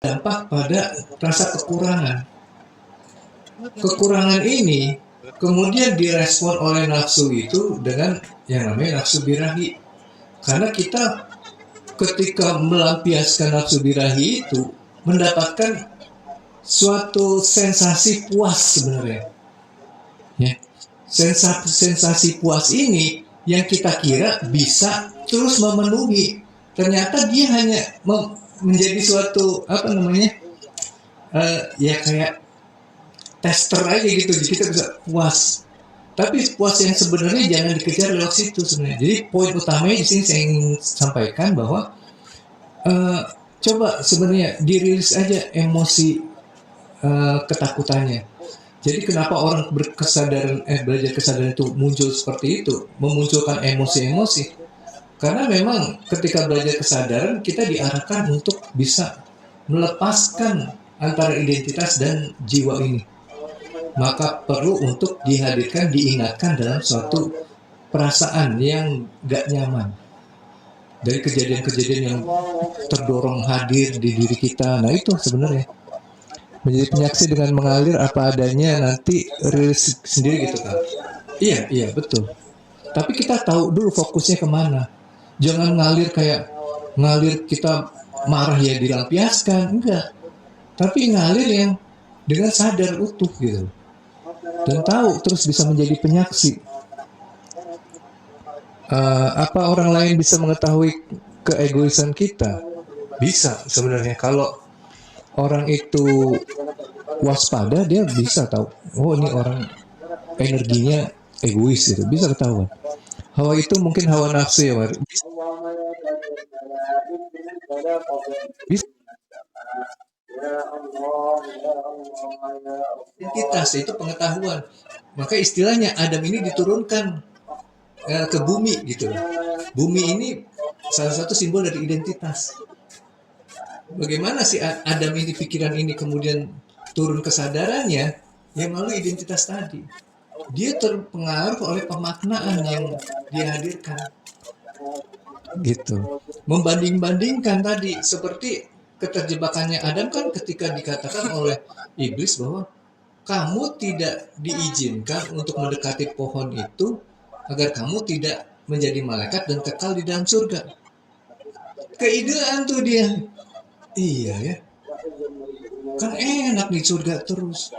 dampak pada rasa kekurangan. Kekurangan ini kemudian direspon oleh nafsu itu dengan yang namanya nafsu birahi. Karena kita ketika melampiaskan nafsu birahi itu mendapatkan suatu sensasi puas sebenarnya. Ya. Sensasi puas ini yang kita kira bisa terus memenuhi. Ternyata dia hanya menjadi suatu ya kayak tester aja gitu, kita bisa puas. Tapi puas yang sebenarnya jangan dikejar lewat situ sebenarnya. Jadi poin utamanya di sini saya ingin sampaikan bahwa coba sebenarnya dirilis aja emosi ketakutannya. Jadi kenapa orang belajar kesadaran itu muncul seperti itu, memunculkan emosi-emosi? Karena memang ketika belajar kesadaran kita diarahkan untuk bisa melepaskan antara identitas dan jiwa ini. Maka perlu untuk dihadirkan, diingatkan dalam suatu perasaan yang gak nyaman. Dari kejadian-kejadian yang terdorong hadir di diri kita. Nah itu sebenarnya. Menjadi penyaksi dengan mengalir apa adanya, nanti rilis sendiri gitu kan. Iya betul. Tapi kita tahu dulu fokusnya kemana. Jangan ngalir kita marah ya dilampiaskan, enggak. Tapi ngalir yang dengan sadar utuh gitu. Dan tahu terus bisa menjadi penyaksi. Apa orang lain bisa mengetahui keegoisan kita? Bisa sebenarnya. Kalau orang itu waspada, dia bisa tahu, oh ini orang energinya egois gitu, bisa ketahuan. Hawa itu mungkin hawa nafsu ya, Mar. Bisa. Identitas itu pengetahuan. Maka istilahnya Adam ini diturunkan ke bumi gitu. Bumi ini salah satu simbol dari identitas. Bagaimana si Adam ini, pikiran ini kemudian turun kesadarannya yang melalui identitas tadi. Dia terpengaruh oleh pemaknaan yang dihadirkan. Gitu. Membanding-bandingkan tadi seperti keterjebakannya Adam kan ketika dikatakan oleh iblis bahwa kamu tidak diizinkan untuk mendekati pohon itu agar kamu tidak menjadi malaikat dan kekal di dalam surga. Keidean tuh dia. Iya ya. Kan enak di surga terus.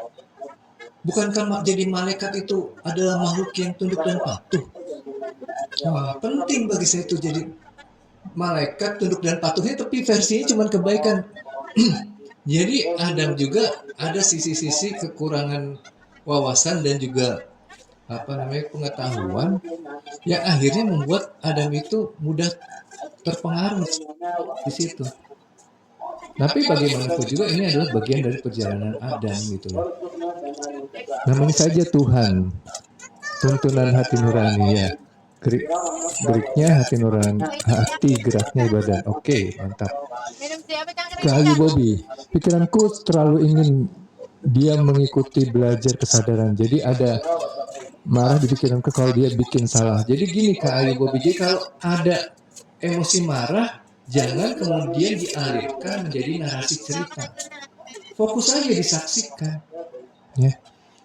Bukankah jadi malaikat itu adalah makhluk yang tunduk dan patuh? Wah, penting bagi saya itu jadi malaikat tunduk dan patuhnya, tapi versinya cuma kebaikan. Jadi Adam juga ada sisi-sisi kekurangan wawasan dan juga pengetahuan yang akhirnya membuat Adam itu mudah terpengaruh di situ. Tapi bagaimanapun juga ini adalah bagian dari perjalanan Adam gitu loh. Namanya saja Tuhan, tuntunan hati nurani ya. Geriknya hati nurani, hati geraknya ibadah. Oke, mantap. Kali Bobby, pikiranku terlalu ingin dia mengikuti belajar kesadaran. Jadi ada marah di pikiranku kalau dia bikin salah. Jadi gini Kak Ayu Bobby, jadi kalau ada emosi marah, jangan kemudian dialihkan menjadi narasi cerita. Fokus aja disaksikan. Ya.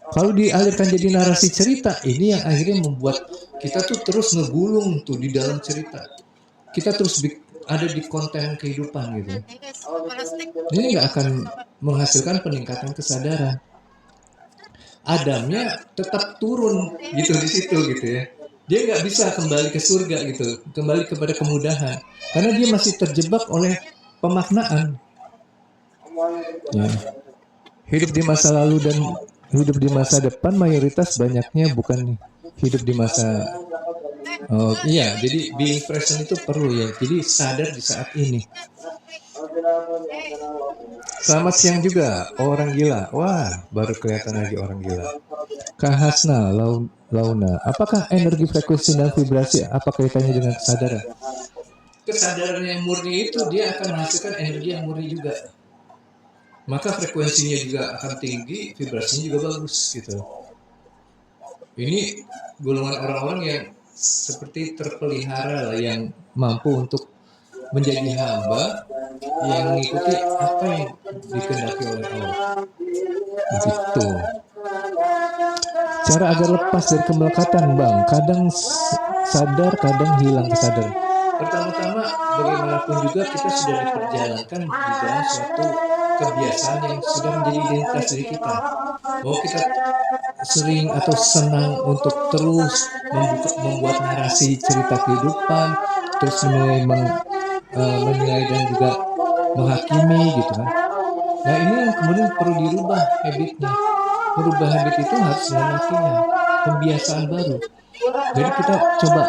Kalau dialihkan jadi narasi cerita, ini yang akhirnya membuat kita tuh terus ngegulung tuh di dalam cerita. Kita terus ada di konten kehidupan gitu. Ini nggak akan menghasilkan peningkatan kesadaran. Adamnya tetap turun gitu di situ gitu ya. Dia nggak bisa kembali ke surga gitu, kembali kepada kemudahan, karena dia masih terjebak oleh pemaknaan. Ya. Hidup di masa lalu dan hidup di masa depan mayoritas banyaknya bukan hidup di masa. Oh iya, jadi being present itu perlu ya. Jadi sadar di saat ini. Selamat siang juga orang gila. Wah, baru kelihatan lagi orang gila. Kak Hasna, Launa, apakah energi frekuensi dan vibrasi apa kaitannya dengan kesadaran? Kesadaran yang murni itu dia akan menghasilkan energi yang murni juga. Maka frekuensinya juga akan tinggi, vibrasinya juga bagus gitu. Ini golongan orang-orang yang seperti terpelihara lah, yang mampu untuk menjadi hamba yang mengikuti apa yang dikehendaki oleh Allah. Begitu. Cara agar lepas dari kemelekatan, Bang, kadang sadar, kadang hilang kesadaran. Pertama-tama, bagaimanapun juga kita sudah diperjalankan di dalam suatu kebiasaan yang sudah menjadi identitas diri kita. Bahwa kita sering atau senang untuk terus membuat narasi cerita kehidupan, terus menilai dan juga menghakimi gitu kan. Nah ini yang kemudian perlu dirubah habitnya. Merubah habit itu harus dengan latihan, pembiasaan baru. Jadi kita coba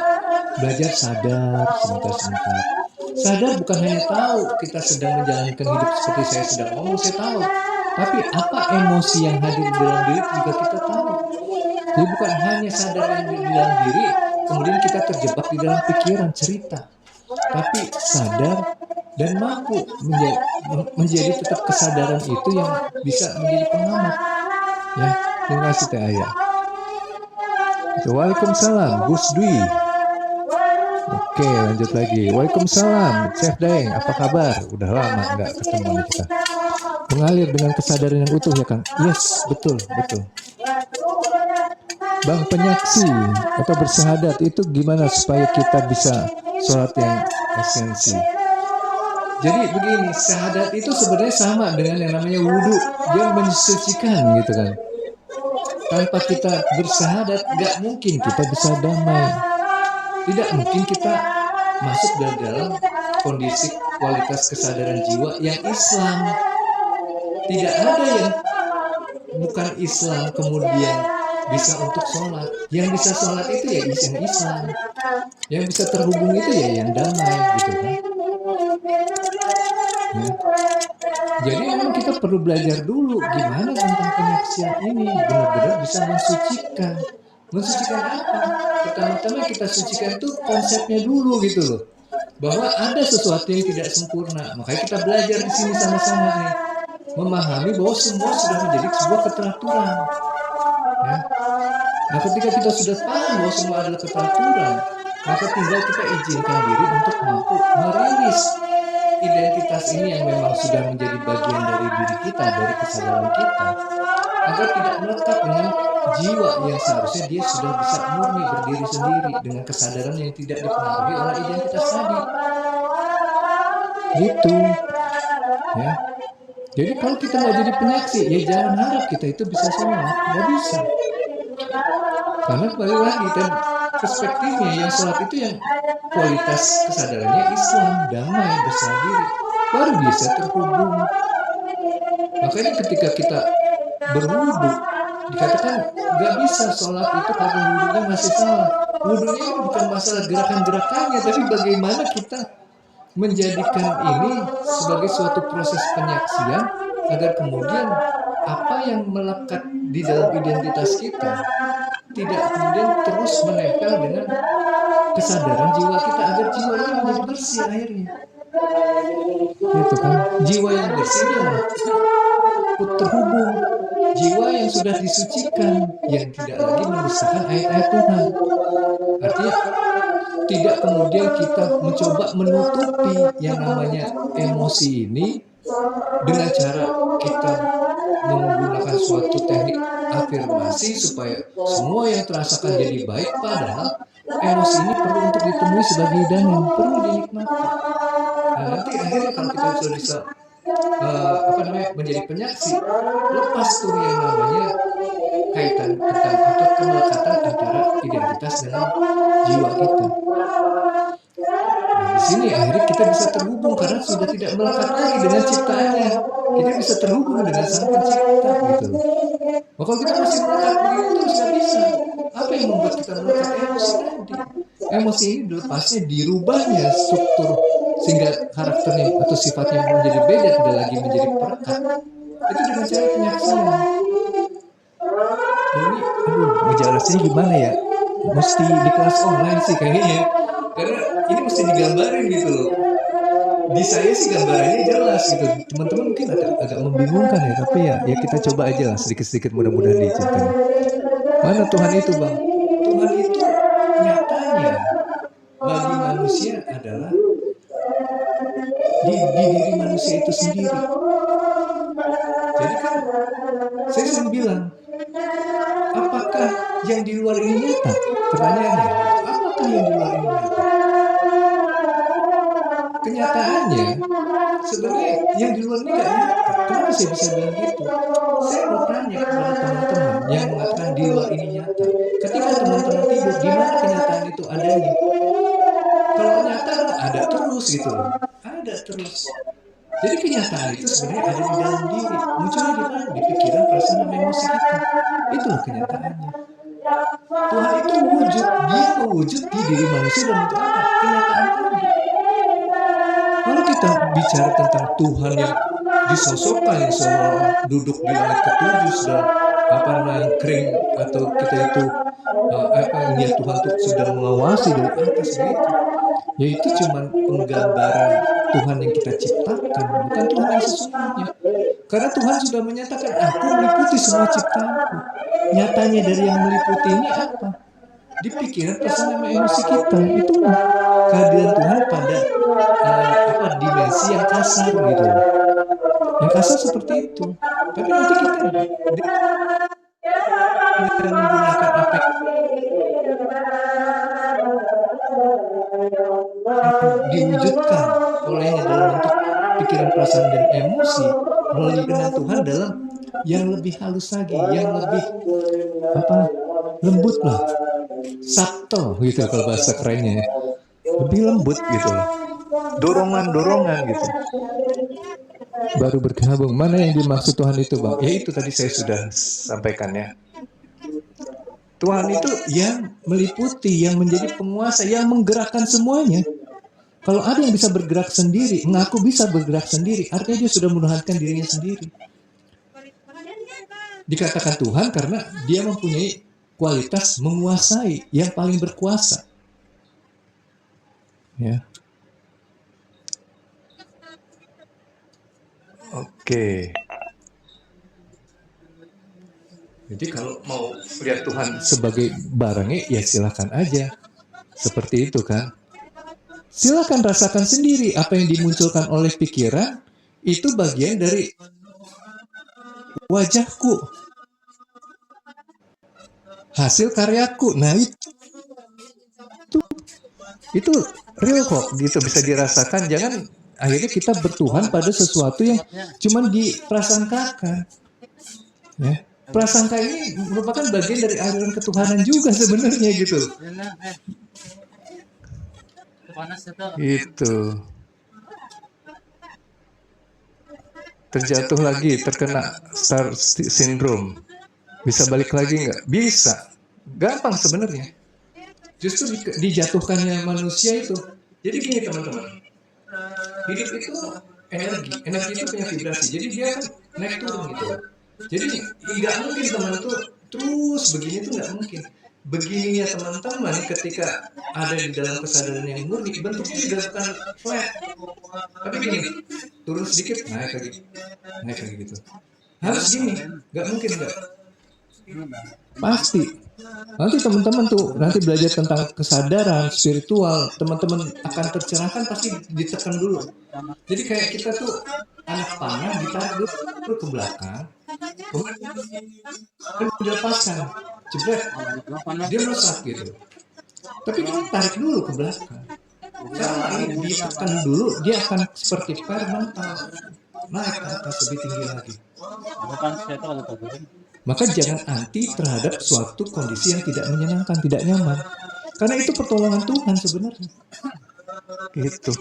belajar sadar sebentar-sebentar. Sadar bukan hanya tahu kita sedang menjalankan hidup seperti saya sedang ngomong, saya tahu. Tapi apa emosi yang hadir di dalam diri juga kita tahu. Jadi bukan hanya sadar yang di dalam diri, kemudian kita terjebak di dalam pikiran cerita. Tapi sadar dan mampu menjadi tetap kesadaran itu yang bisa menjadi pengamat. Ya, terima kasih Teh Ayah. Waalaikumsalam, Gus Dwi. Oke, lanjut lagi. Waalaikumsalam, Chef Daeng. Apa kabar? Udah lama nggak ketemu nih kita. Mengalir dengan kesadaran yang utuh ya Kang. Yes, betul. Bang, penyaksi atau bersahadat itu gimana supaya kita bisa sholat yang esensi? Jadi begini, syahadat itu sebenarnya sama dengan yang namanya wudhu. Dia mensucikan gitu kan. Tanpa kita bersahadat, gak mungkin kita bisa damai. Tidak mungkin kita masuk dalam kondisi kualitas kesadaran jiwa yang Islam. Tidak ada yang bukan Islam kemudian bisa untuk sholat. Yang bisa sholat itu ya yang Islam. Yang bisa terhubung itu ya yang damai gitu kan. Ya. Jadi memang kita perlu belajar dulu gimana tentang penyaksian ini benar-benar bisa mensucikan. Mensucikan apa? Pertama-tama kita sucikan itu konsepnya dulu gitu loh. Bahwa ada sesuatu yang tidak sempurna. Makanya kita belajar di sini sama-sama nih. Memahami bahwa semua sudah menjadi sebuah keteraturan. Ya. Nah ketika kita sudah paham bahwa semua adalah keteraturan, maka tinggal kita izinkan diri untuk mampu merilis identitas ini yang memang sudah menjadi bagian dari diri kita, dari kesadaran kita, agar tidak melekat dengan jiwa yang seharusnya dia sudah bisa murni berdiri sendiri dengan kesadaran yang tidak dipengaruhi oleh identitas tadi. Gitu. Ya. Jadi kalau kita nggak jadi penyaksi, ya jangan harap kita itu bisa sholat, nggak bisa. Karena balik lagi kan perspektifnya yang sholat itu yang kualitas kesadarannya Islam, damai, berserah diri, baru bisa terhubung. Makanya ketika kita berwudu, dikatakan nggak bisa sholat itu karena wudunya masih salah. Wudunya bukan masalah gerakan-gerakannya, tapi bagaimana kita menjadikan ini sebagai suatu proses penyaksian agar kemudian apa yang melekat di dalam identitas kita tidak kemudian terus menempel dengan kesadaran jiwa kita agar jiwa ini menjadi bersih akhirnya. Gitu kan? Jiwa yang bersih yang terhubung, jiwa yang sudah disucikan, yang tidak lagi mendustakan ayat-ayat Tuhan. Artinya tidak kemudian kita mencoba menutupi yang namanya emosi ini dengan cara kita menggunakan suatu teknik afirmasi supaya semua yang terasakan jadi baik, padahal emosi ini perlu untuk ditemui sebagai hidangan yang perlu dinikmati. Nah, nanti akhirnya kalau kita sudah bisa menjadi penyaksi, lepas tuh yang namanya kaitan tentang atau kemelekatan antara identitas dengan jiwa kita. Nah, di sini akhirnya kita bisa terhubung karena sudah tidak melekat lagi dengan ciptaannya. Kita bisa terhubung dengan sang pencipta gitu. Nah, kalau kita masih melekat begitu terus nggak bisa. Apa yang membuat kita melekat emosi tadi? Emosi ini dilepasnya, dirubahnya struktur sehingga karakternya atau sifatnya menjadi beda, tidak lagi menjadi perekat. Itu dengan cara penyaksian. Ini, ngejelasinnya gimana ya? Mesti di kelas online sih kayaknya. Karena ini mesti digambarin gitu loh. Di saya sih gambarannya jelas gitu. Teman-teman mungkin agak membingungkan ya, tapi ya kita coba aja lah sedikit-sedikit, mudah-mudahan diizinkan. Mana Tuhan itu, Bang? Tuhan itu nyatanya bagi manusia adalah di diri manusia itu sendiri. Jadi kan saya sering bilang, apakah yang di luar ini nyata? Pertanyaannya, apakah yang di luar ini nyata? Kenyataannya, sebenarnya yang di luar ini nggak nyata. Kenapa saya bisa bilang gitu? Saya mau tanya kepada teman-teman yang mengatakan di luar ini nyata. Ketika teman-teman tidur, di mana kenyataan itu adanya? Kalau nyata ada terus gitu loh. Ada terus. Jadi kenyataan itu sebenarnya ada di dalam diri. Munculnya di mana? Di pikiran, perasaan, dan emosi kita. Itulah kenyataannya. Tuhan itu wujud. Dia mewujud di diri manusia dan untuk apa? Kenyataan tadi. Kalau kita bicara tentang Tuhan yang disosokkan, yang seolah duduk di langit ketujuh, sedang namanya kering, atau kita itu lihat Tuhan itu sedang mengawasi dari atas gitu. Ya itu cuma penggambaran Tuhan yang kita ciptakan, bukan Tuhan yang sesungguhnya. Karena Tuhan sudah menyatakan, aku meliputi semua ciptaanku. Nyatanya dari yang meliputi ini apa? Di pikiran, perasaan, sama emosi kita. Itu kehadiran Tuhan pada dimensi yang kasar gitu. Yang kasar seperti itu. Tapi nanti kita menggunakan apa diwujudkan olehnya dalam bentuk pikiran, perasaan, dan emosi melalui kenan Tuhan dalam yang lebih halus lagi, yang lebih lembut lah, subtle gitu kalau bahasa kerennya, lebih lembut gitu loh, dorongan gitu. Baru bergabung, mana yang dimaksud Tuhan itu, Bang? Ya itu tadi saya sudah sampaikan ya. Tuhan itu yang meliputi, yang menjadi penguasa, yang menggerakkan semuanya. Kalau ada yang bisa bergerak sendiri, mengaku bisa bergerak sendiri, artinya dia sudah menuhankan dirinya sendiri. Dikatakan Tuhan karena dia mempunyai kualitas menguasai, yang paling berkuasa. Ya. Oke. Jadi kalau mau lihat Tuhan sebagai barangnya, ya silakan aja. Seperti itu kan. Silakan rasakan sendiri apa yang dimunculkan oleh pikiran, itu bagian dari wajahku. Hasil karyaku. Nah itu real kok, gitu bisa dirasakan. Jangan akhirnya kita bertuhan pada sesuatu yang cuma diprasangkakan. Ya. Prasangka ini merupakan bagian dari aliran ketuhanan juga sebenarnya gitu. Itu terjatuh lagi, terkena star syndrome. Bisa balik lagi nggak? Bisa. Gampang sebenarnya. Justru dijatuhkannya manusia itu. Jadi gini teman-teman, hidup itu energi itu punya vibrasi. Jadi dia kan naik turun gitu. Jadi nggak mungkin teman itu terus begini tuh nggak mungkin. Begininya teman-teman ketika ada di dalam kesadaran yang murni, bentuknya juga bukan flat. Tapi gini, turun sedikit, naik lagi gitu. Harus gini, nggak mungkin nggak. Pasti. Nanti teman-teman tuh nanti belajar tentang kesadaran spiritual, teman-teman akan tercerahkan, pasti ditekan dulu. Jadi kayak kita tuh anak panah ditarik dulu ke belakang, kemudian dilepaskan, jebret, dia merusak gitu. Tapi kita tarik dulu ke belakang. Karena ini ditekan dulu, dia akan seperti per mental, naik ke atas lebih tinggi lagi. Maka jangan anti terhadap suatu kondisi yang tidak menyenangkan, tidak nyaman. Karena itu pertolongan Tuhan sebenarnya. Gitu.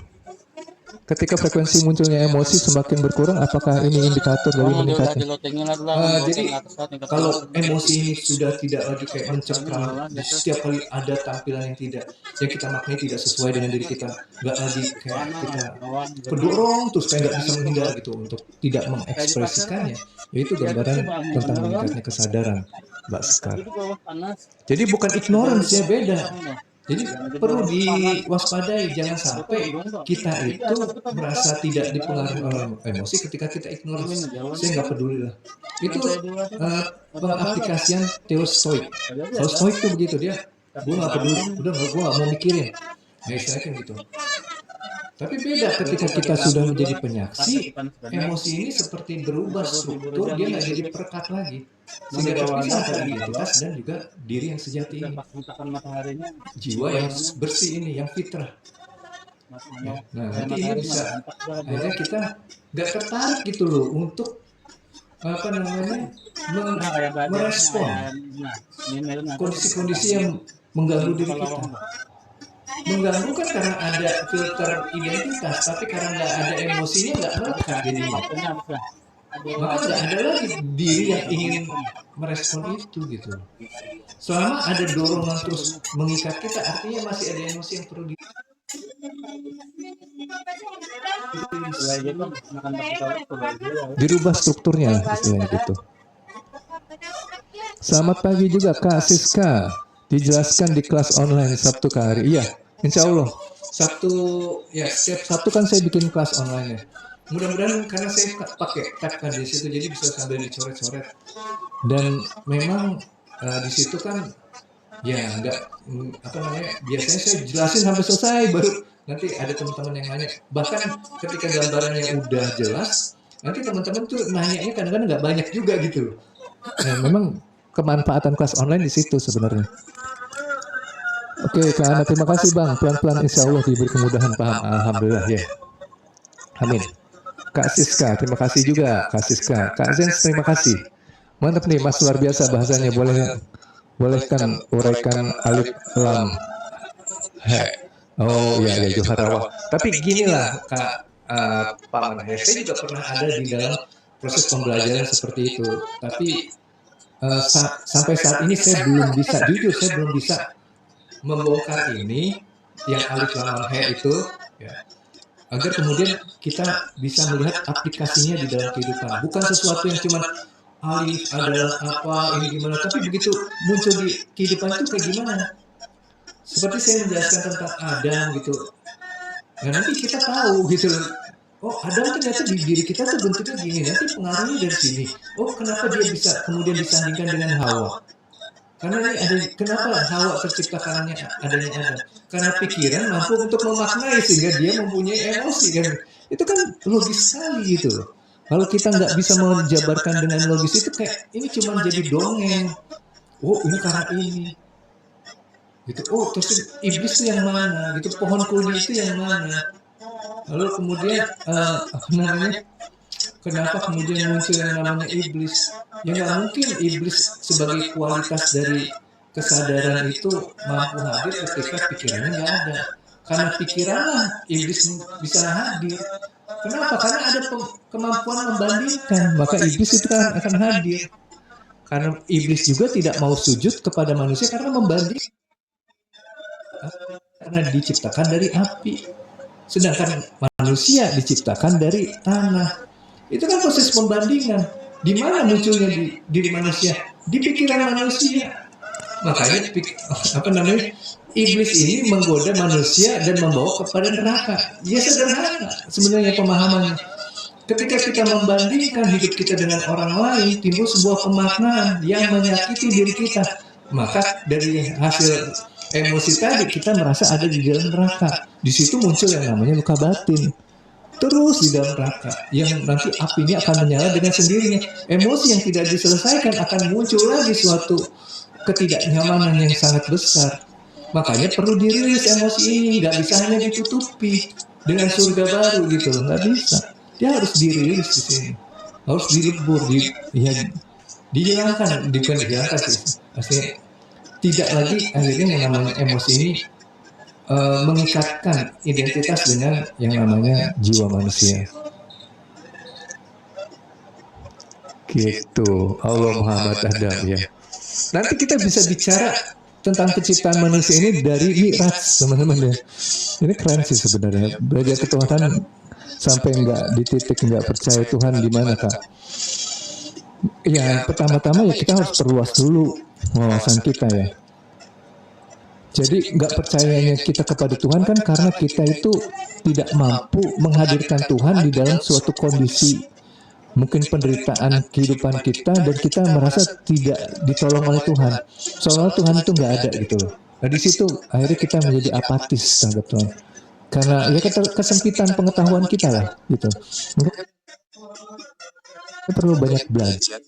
Ketika frekuensi munculnya emosi semakin berkurang, apakah ini indikator dari meningkatnya? Jadi kalau emosi ini sudah tidak lagi kayak mencekram, setiap kali ada tampilan yang kita maknai tidak sesuai dengan diri kita, nggak lagi kayak kita kedorong terus kayak nggak bisa menghindar gitu untuk tidak mengekspresikannya. Yaitu gambaran tentang meningkatnya kesadaran, Mbak Sekar. Jadi bukan ignorance ya, beda. Jadi perlu diwaspadai, jangan sampai kita itu merasa tidak dipengaruhi oleh emosi ketika kita ignorance. Saya nggak peduli lah. Itu pengaplikasian teori stoik. Kalau stoik itu begitu, dia gue nggak peduli, udah gue nggak mau mikirin. Nah istilahnya kan gitu. Tapi beda ketika kita sudah menjadi penyaksi, emosi ini seperti berubah struktur, dia nggak jadi perekat lagi. Sehingga terpisah antara identitas dan juga diri yang sejati ini. Jiwa yang bersih ini, yang fitrah. Ya. Nah, nanti ini bisa, akhirnya kita nggak tertarik gitu loh untuk apa namanya merespon kondisi-kondisi yang mengganggu diri kita. Mengganggu kan karena ada filter identitas, tapi karena nggak ada emosinya nggak melekat jadinya. Maka nggak ada lagi diri yang ingin merespon itu gitu. Selama ada dorongan terus mengikat kita, artinya masih ada emosi yang perlu dirubah strukturnya, istilahnya gitu. Selamat pagi juga Kak Siska. Dijelaskan di kelas online Sabtu ke hari. Iya, insya Allah. Sabtu, ya setiap Sabtu kan saya bikin kelas online ya. Mudah-mudahan karena saya pakai tab kan di situ, jadi bisa sambil dicoret-coret. Dan memang di situ kan ya nggak apa namanya, biasanya saya jelasin sampai selesai, baru nanti ada teman-teman yang nanya. Bahkan ketika gambarannya udah jelas, nanti teman-teman tuh nanyanya kadang-kadang nggak banyak juga gitu loh. Nah, memang kemanfaatan kelas online di situ sebenarnya. Oke, Kak Ana, terima kasih Bang. Pelan-pelan insya Allah diberi kemudahan paham. Alhamdulillah ya. Amin. Kak Siska, terima kasih juga. Kak Siska, Kak Zens, terima kasih. Mantap nih, Mas, luar biasa bahasanya. Bolehkan uraikan alif lam he. Oh ya, ya Joharawa. Tapi gini lah Kak Pak Manah, saya juga pernah ada di dalam proses pembelajaran seperti itu. Tapi sampai saat ini saya belum bisa, jujur saya belum bisa membongkar ini yang alif lam he itu, ya, agar kemudian kita bisa melihat aplikasinya di dalam kehidupan. Bukan sesuatu yang cuma alif adalah apa, ini gimana, tapi begitu muncul di kehidupan itu kayak gimana. Seperti saya menjelaskan tentang Adam gitu. Nah nanti kita tahu gitu loh. Oh Adam ternyata di diri kita tuh bentuknya gini. Nanti pengaruhnya dari sini. Oh kenapa dia bisa kemudian disandingkan dengan Hawa? Karena ini ada, kenapa Hawa tercipta karena adanya Adam? Karena pikiran mampu untuk memaknai sehingga dia mempunyai emosi kan. Itu kan logis sekali gitu loh. Kalau kita nggak bisa menjabarkan dengan logis itu kayak ini cuma jadi dongeng. Oh ini karena ini. Gitu. Oh terus iblis itu yang mana? Gitu, pohon kuli itu yang mana? Lalu kemudian apa namanya? Kenapa kemudian muncul yang namanya iblis? Ya nggak mungkin iblis sebagai kualitas dari kesadaran itu mampu hadir ketika pikirannya nggak ada. Karena pikiranlah iblis bisa hadir. Kenapa? Karena ada kemampuan membandingkan, maka iblis itu akan hadir. Karena iblis juga tidak mau sujud kepada manusia karena membandingkan. Karena diciptakan dari api, sedangkan manusia diciptakan dari tanah. Itu kan proses pembandingan. Di mana munculnya di diri manusia? Di pikiran manusia. Makanya apa namanya? Iblis ini menggoda manusia dan membawa kepada neraka. Ya sederhana sebenarnya pemahamannya. Ketika kita membandingkan hidup kita dengan orang lain, timbul sebuah pemaknaan yang menyakiti diri kita. Maka dari hasil emosi tadi kita merasa ada di dalam neraka. Di situ muncul yang namanya luka batin. Terus di dalam neraka yang nanti apinya akan menyala dengan sendirinya. Emosi yang tidak diselesaikan akan muncul lagi suatu ketidaknyamanan yang sangat besar. Makanya perlu dirilis emosi ini, nggak bisa hanya ditutupi dengan surga baru gitu loh, nggak bisa. Dia harus dirilis di sini, harus dilebur, dihilangkan, dihilangkan sih. Maksudnya tidak lagi akhirnya yang namanya emosi ini mengikatkan identitas dengan yang namanya jiwa manusia. Gitu, Allah Muhammad Adam ya. Nanti kita bisa bicara tentang penciptaan manusia ini dari Mi'raj, teman-teman ya. Ini keren sih sebenarnya. Belajar ketuhanan sampai nggak di titik nggak percaya Tuhan di mana Kak? Ya pertama-tama ya kita harus perluas dulu wawasan kita ya. Jadi nggak percayanya kita kepada Tuhan kan karena kita itu tidak mampu menghadirkan Tuhan di dalam suatu kondisi mungkin penderitaan kehidupan kita dan kita merasa tidak ditolong oleh Tuhan. Soalnya Tuhan itu nggak ada gitu loh. Nah di situ akhirnya kita menjadi apatis terhadap Tuhan. karena ya kesempitan pengetahuan kita lah gitu. Maka kita perlu banyak belajar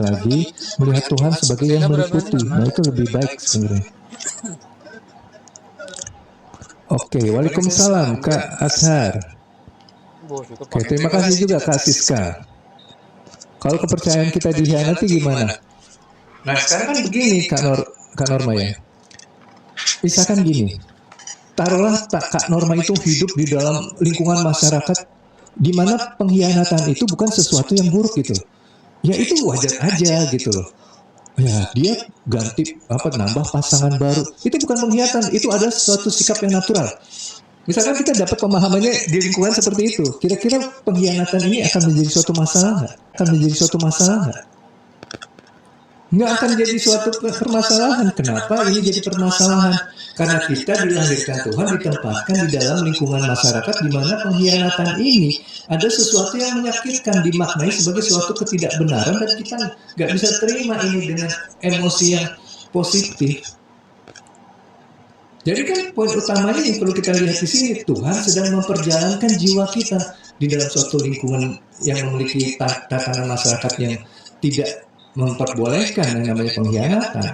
lagi melihat Tuhan sebagai yang meliputi. Nah itu lebih baik sebenarnya. Oke, waalaikumsalam Kak Ashar. Oke, terima kasih juga Kak Siska. Kalau kepercayaan kita dikhianati gimana? Nah sekarang kan begini Kak Norma ya. Misalkan gini, taruhlah Kak Norma itu hidup di dalam lingkungan masyarakat di mana pengkhianatan itu bukan sesuatu yang buruk gitu. Ya itu wajar aja gitu loh. Ya dia ganti nambah pasangan baru. Itu bukan pengkhianatan, itu ada suatu sikap yang natural. Misalkan kita dapat pemahamannya di lingkungan seperti itu, kira-kira pengkhianatan ini akan menjadi suatu masalah nggak? Akan menjadi suatu masalah nggak? Nggak akan jadi suatu permasalahan. Kenapa ini jadi permasalahan? Karena kita dilahirkan Tuhan, ditempatkan di dalam lingkungan masyarakat di mana pengkhianatan ini ada sesuatu yang menyakitkan, dimaknai sebagai suatu ketidakbenaran dan kita nggak bisa terima ini dengan emosi yang positif. Jadi kan poin utamanya yang perlu kita lihat di sini, Tuhan sedang memperjalankan jiwa kita di dalam suatu lingkungan yang memiliki tatanan masyarakat yang tidak memperbolehkan yang namanya pengkhianatan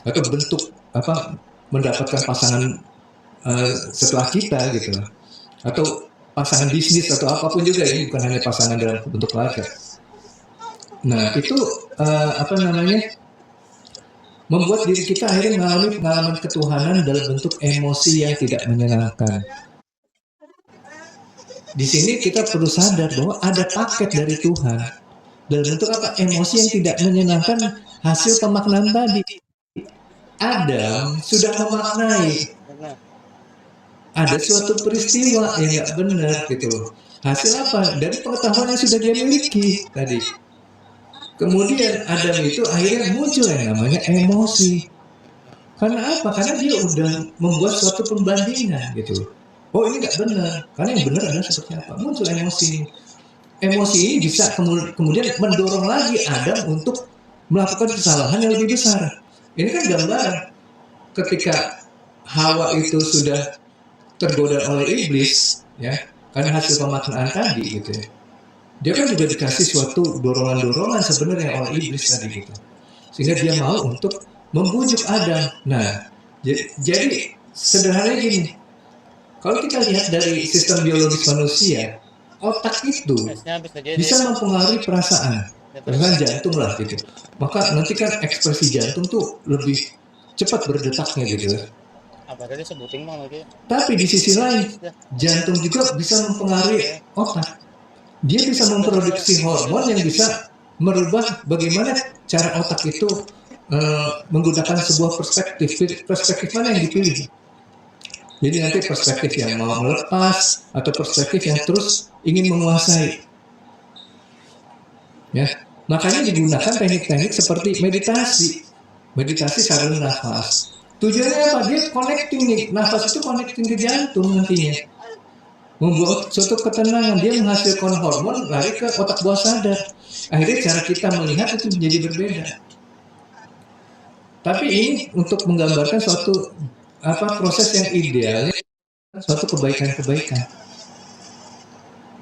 atau bentuk mendapatkan pasangan setelah kita gitu, atau pasangan bisnis atau apapun juga, ini bukan hanya pasangan dalam bentuk keluarga. Nah itu membuat diri kita akhirnya mengalami pengalaman ketuhanan dalam bentuk emosi yang tidak menyenangkan. Di sini kita perlu sadar bahwa ada paket dari Tuhan dalam bentuk emosi yang tidak menyenangkan hasil pemaknaan tadi. Adam sudah memaknai ada suatu peristiwa yang nggak benar gitu. Hasil apa? Dari pengetahuan yang sudah dia miliki tadi. Kemudian Adam itu akhirnya muncul yang namanya emosi. Karena apa? Karena dia udah membuat suatu pembandingan gitu. Oh ini nggak benar. Karena yang benar adalah seperti apa? Muncul emosi. Emosi ini bisa kemudian mendorong lagi Adam untuk melakukan kesalahan yang lebih besar. Ini kan gambaran ketika Hawa itu sudah tergoda oleh iblis, ya, karena hasil pemaknaan tadi gitu ya. Dia kan juga dikasih suatu dorongan-dorongan sebenarnya oleh iblis tadi gitu, sehingga dia mau untuk membujuk Adam. Nah, jadi sederhananya gini, kalau kita lihat dari sistem biologis manusia, otak itu bisa mempengaruhi perasaan jantung lah gitu. Maka nanti kan ekspresi jantung tuh lebih cepat berdetaknya gitu ya. Tapi di sisi lain, jantung juga bisa mempengaruhi otak. Dia bisa memproduksi hormon yang bisa merubah bagaimana cara otak itu menggunakan sebuah perspektif mana yang dipilih. Jadi nanti perspektif yang mau melepas atau perspektif yang terus ingin menguasai. Ya, makanya digunakan teknik-teknik seperti meditasi sarana nafas. Tujuannya apa? Dia connecting nih, nafas itu connecting ke jantung nantinya. Membuat suatu ketenangan, dia menghasilkan hormon lari ke otak bawah sadar. Akhirnya cara kita melihat itu menjadi berbeda. Tapi ini untuk menggambarkan suatu proses yang idealnya, suatu kebaikan-kebaikan.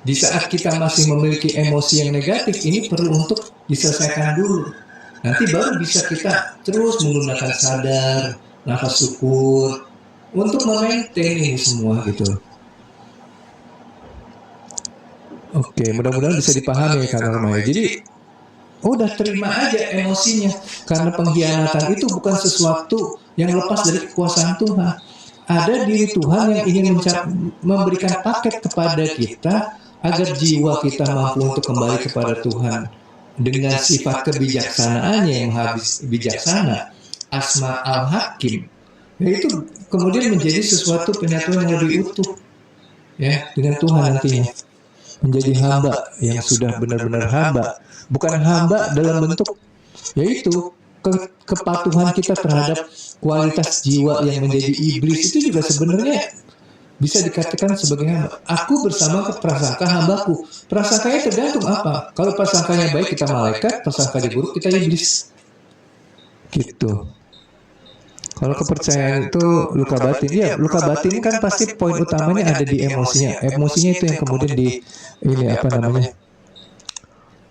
Di saat kita masih memiliki emosi yang negatif, ini perlu untuk diselesaikan dulu. Nanti baru bisa kita terus menggunakan sadar, nafas syukur untuk memaintain ini semua gitu. Oke, mudah-mudahan bisa dipahami ya Kak Norma. Jadi udah terima aja emosinya, karena pengkhianatan itu bukan sesuatu yang lepas dari kekuasaan Tuhan. Ada diri Tuhan yang ingin memberikan paket kepada kita agar jiwa kita mampu untuk kembali kepada Tuhan dengan sifat kebijaksanaannya yang habis bijaksana, Asma al-Hakim. Yaitu kemudian menjadi sesuatu penyatuan yang lebih utuh ya dengan Tuhan nantinya. Menjadi hamba yang sudah benar-benar hamba, bukan hamba dalam bentuk yaitu kepatuhan kita terhadap kualitas jiwa yang menjadi iblis itu juga sebenarnya bisa dikatakan sebagai hamba. Aku bersama prasangka hambaku. Prasangkanya tergantung apa? Kalau prasangkanya baik kita malaikat, prasangkanya buruk kita iblis. Gitu. Kalau kepercayaan itu luka batin, ya luka batin kan pasti poin utamanya ada di emosinya. Emosinya itu yang kemudian ini apa namanya?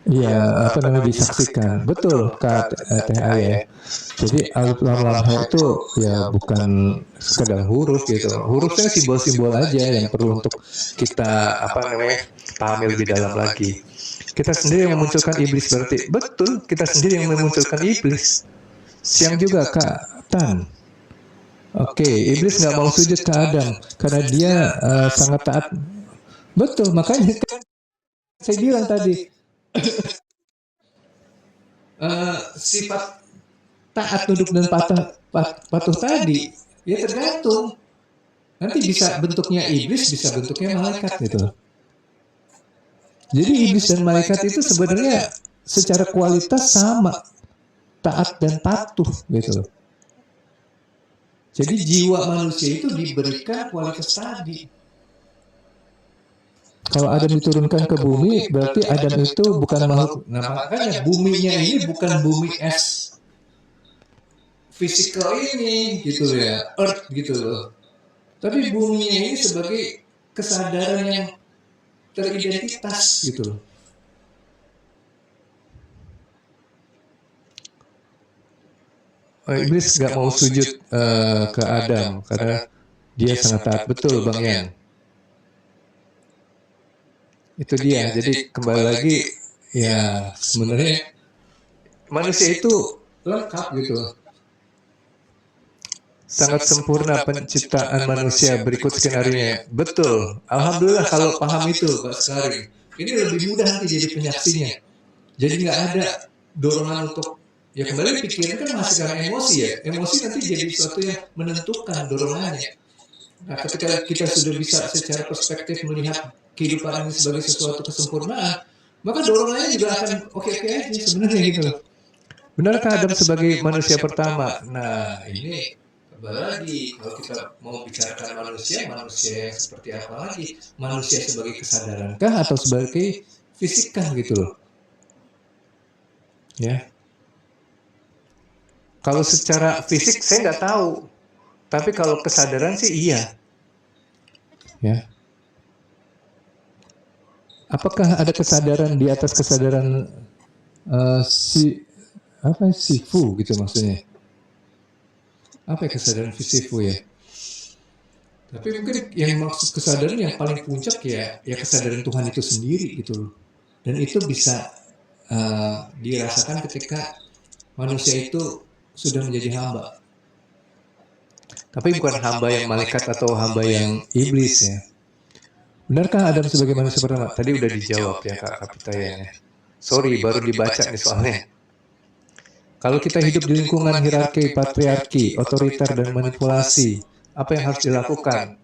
Iya, apa namanya disaksikan. Betul, Kak TH ya. Jadi alif lam lam he itu ya bukan sekedar huruf gitu. Hurufnya simbol-simbol aja yang perlu untuk kita apa namanya pahami lebih dalam lagi. Kita sendiri yang memunculkan iblis berarti. Betul, kita sendiri yang memunculkan iblis. Siang juga Kak Tan. Oke, iblis nggak mau sujud ke Adam karena dia sangat taat. Betul, makanya kan saya bilang tadi sifat taat, tunduk dan patuh tadi ya tergantung. Nanti bisa bentuknya iblis, bisa bentuknya malaikat gitu. Jadi iblis dan malaikat itu sebenarnya secara kualitas sama, taat dan patuh gitu. Jadi jiwa manusia itu diberikan kualitas tadi. Kalau Adam diturunkan ke bumi, berarti Adam itu bukan makhluk. Nah, makanya buminya ini bukan bumi es fisikal ini, gitu ya, earth gitu loh. Tapi buminya ini sebagai kesadaran yang teridentitas gitu loh. Iblis gak mau sujud ke Adam karena dia sangat taat. Betul Bang Yan. Itu dia. Jadi kembali lagi ya sebenarnya manusia itu lengkap gitu. Sangat sempurna penciptaan manusia berikut skenario-nya. Betul. Alhamdulillah kalau paham itu Pak Sekari. Ini lebih mudah nanti jadi penyaksinya. Jadi nggak ada dorongan untuk ya kembali pikiran kan menghasilkan emosi ya. Emosi nanti jadi sesuatu yang menentukan dorongannya. Nah, ketika kita sudah bisa secara perspektif melihat kehidupan ini sebagai sesuatu kesempurnaan, maka dorongannya juga akan oke-oke aja sebenarnya gitu loh. Benarkah Adam sebagai manusia pertama? Nah, ini kembali lagi kalau kita mau bicarakan manusia, manusia yang seperti apa lagi? Manusia sebagai kesadarankah atau sebagai fisikkah gitu loh? Ya. Kalau secara fisik saya nggak tahu, tapi kalau kesadaran sih iya. Ya. Apakah ada kesadaran di atas kesadaran sifu gitu maksudnya? Apa ya kesadaran sifu ya? Tapi mungkin yang maksud kesadaran yang paling puncak ya kesadaran Tuhan itu sendiri gitu. Dan itu bisa dirasakan ketika manusia itu sudah menjadi hamba. Tapi bukan hamba yang malaikat atau hamba yang iblis ya. Benarkah Adam sebagai manusia pertama? Tadi udah dijawab ya Kak Kapitayan ya. Sorry, baru dibaca nih soalnya. Kalau kita hidup di lingkungan hierarki, patriarki, otoriter, dan manipulasi, apa yang harus dilakukan?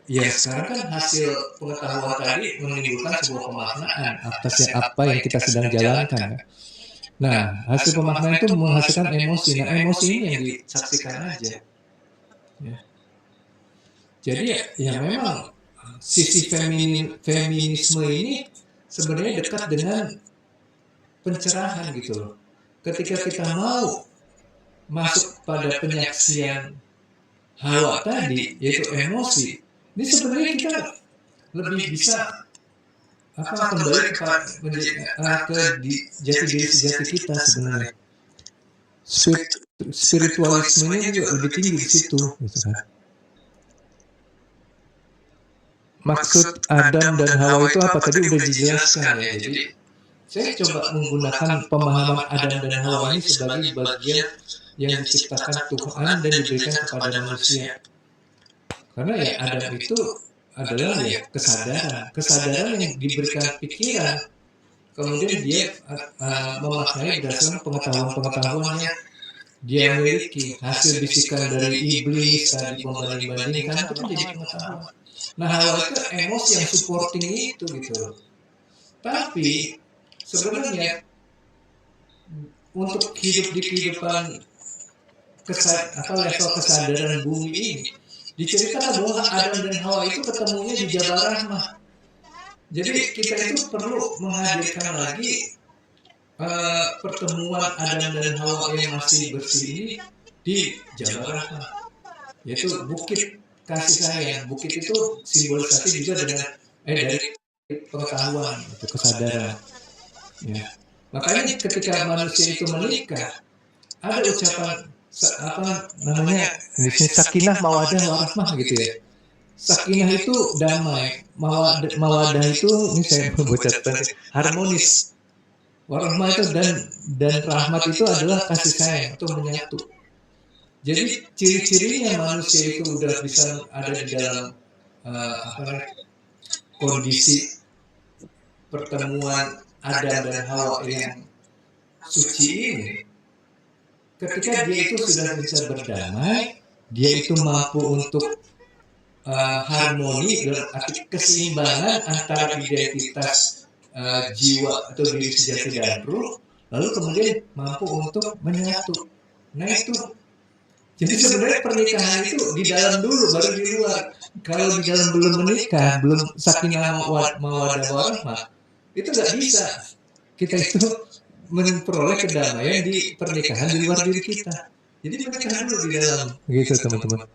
Ya sekarang kan hasil pengetahuan tadi menimbulkan sebuah pemaknaan atas apa yang kita sedang jalankan. Nah, hasil pemaknaan itu menghasilkan emosi. Nah, emosi ini yang disaksikan aja. Ya. Jadi ya memang sisi feminisme ini sebenarnya dekat dengan pencerahan gitu loh. Ketika kita mau masuk pada penyaksian Hawa tadi, yaitu emosi, ini sebenarnya kita lebih bisa kembali ke jati diri sejati kita sebenarnya. Spiritualismenya juga lebih tinggi di situ, gitu kan. Maksud Adam dan Hawa itu apa? Tadi udah dijelaskan ya. Jadi saya coba menggunakan pemahaman Adam dan Hawa ini sebagai bagian yang diciptakan Tuhan dan diberikan kepada manusia. Karena ya Adam itu adalah ya kesadaran yang diberikan pikiran. Kemudian dia memaknai berdasarkan pengetahuan yang dia miliki. Hasil bisikan dari iblis tadi membanding-bandingkan itu menjadi pengetahuan. Nah Hawa itu emosi yang supporting itu gitu. Tapi sebenarnya untuk hidup di kehidupan level kesadaran bumi ini diceritakan bahwa Adam dan Hawa itu ketemunya di Jabal Rahmah. Jadi kita itu perlu menghadirkan lagi pertemuan Adam dan Hawa yang masih bersih ini di Jawa Rahmah, yaitu bukit kasih sayang. Bukit itu simbolisasi juga dengan dari pengetahuan, Itu kesadaran. ya. Makanya ketika manusia itu menikah, ada ucapan apa namanya Di sini sakinah mawadah warahmah gitu ya. sakinah itu damai, mawadah itu ini saya membaca harmonis, warahmah itu dan rahmat itu adalah kasih sayang atau menyatu. Jadi ciri-cirinya manusia itu udah bisa ada di dalam kondisi pertemuan Adam dan Hawa yang suci ini. Ketika dia itu sudah bisa berdamai, dia itu mampu untuk harmoni dalam arti keseimbangan antara identitas jiwa atau diri sejati dan ruh, lalu kemudian mampu untuk menyatu. Nah itu, jadi sebenarnya pernikahan itu di dalam dulu baru di luar. Kalau di dalam belum menikah, belum sakinah mawaddah warahmah, itu nggak bisa kita itu memperoleh kedamaian di pernikahan di luar diri kita. Jadi pernikahan dulu di dalam. Gitu teman-teman.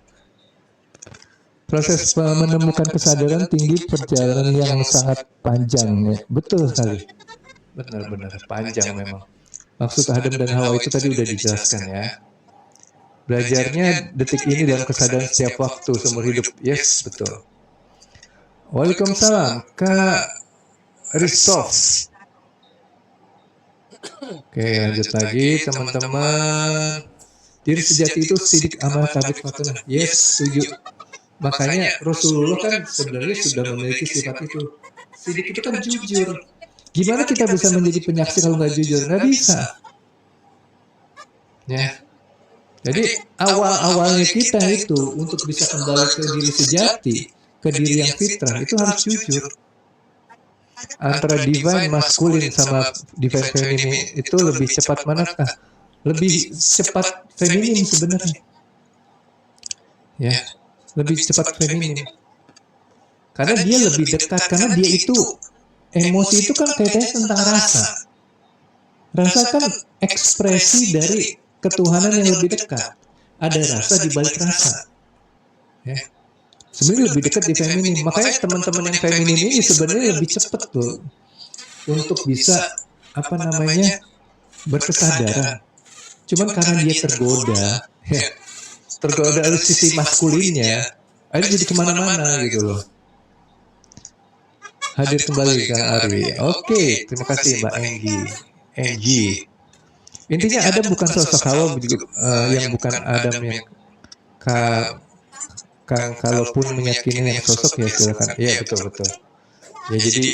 Proses menemukan kesadaran tinggi perjalanan yang sangat panjang ya. Betul sekali. Benar-benar panjang memang. Maksud Adam dan Hawa itu tadi udah dijelaskan ya. Belajarnya detik ini dalam kesadaran setiap waktu seumur hidup. Yes, betul. Waalaikumsalam, Kak Risof. Oke, lanjut lagi teman-teman. Diri sejati itu sidik amal tabik fatunah. Yes, setuju. Makanya Rasulullah kan sebenarnya sudah memiliki sifat itu. Sidik itu kan jujur. Gimana kita bisa menjadi penyaksi kalau nggak jujur? Nggak bisa. Ya. Jadi awal-awalnya kita itu untuk bisa kembali ke diri sejati, ke diri yang fitrah itu harus jujur. Antara divine maskulin sama divine feminin itu lebih cepat manakah? Lebih cepat feminin sebenarnya. Ya, lebih cepat feminin. Karena dia lebih dekat, karena dia itu emosi itu kan kaitannya tentang rasa. Rasa kan ekspresi dari ketuhanan yang lebih dekat. Ada rasa di balik rasa. Ya. Sebenarnya lebih dekat di feminin. Makanya teman-teman yang feminin ini sebenarnya lebih cepat tuh untuk bisa apa namanya berkesadaran. Cuman karena dia tergoda, ya, tergoda dari sisi maskulinnya, akhirnya jadi kemana-mana gitu loh. Hadir kembali Kang Arwi. Oke, terima kasih Mbak Enggi. Intinya Adam bukan sosok Hawa yang bukan Adam yang kalaupun meyakini yang sosok ya silakan. Iya betul. Ya jadi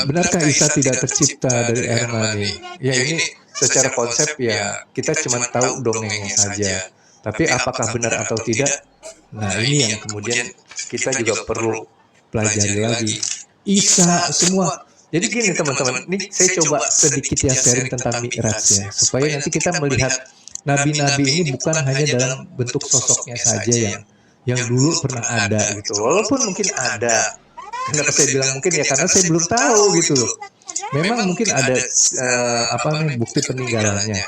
benarkah Isa tidak tercipta dari air mani? Ya ini secara konsep ya kita cuma tahu dongengnya saja. Tapi apakah benar atau tidak? Nah ini yang kemudian kita juga perlu pelajari lagi. Isa semua. Jadi gini teman-teman, ini saya coba sedikit ya sharing tentang Mi'raj ya, supaya nanti kita melihat nabi-nabi ini bukan hanya dalam bentuk sosoknya saja yang dulu pernah ada gitu. Walaupun mungkin ada. Kenapa saya bilang mungkin ya karena saya belum tahu gitu loh. Memang mungkin ada bukti peninggalannya.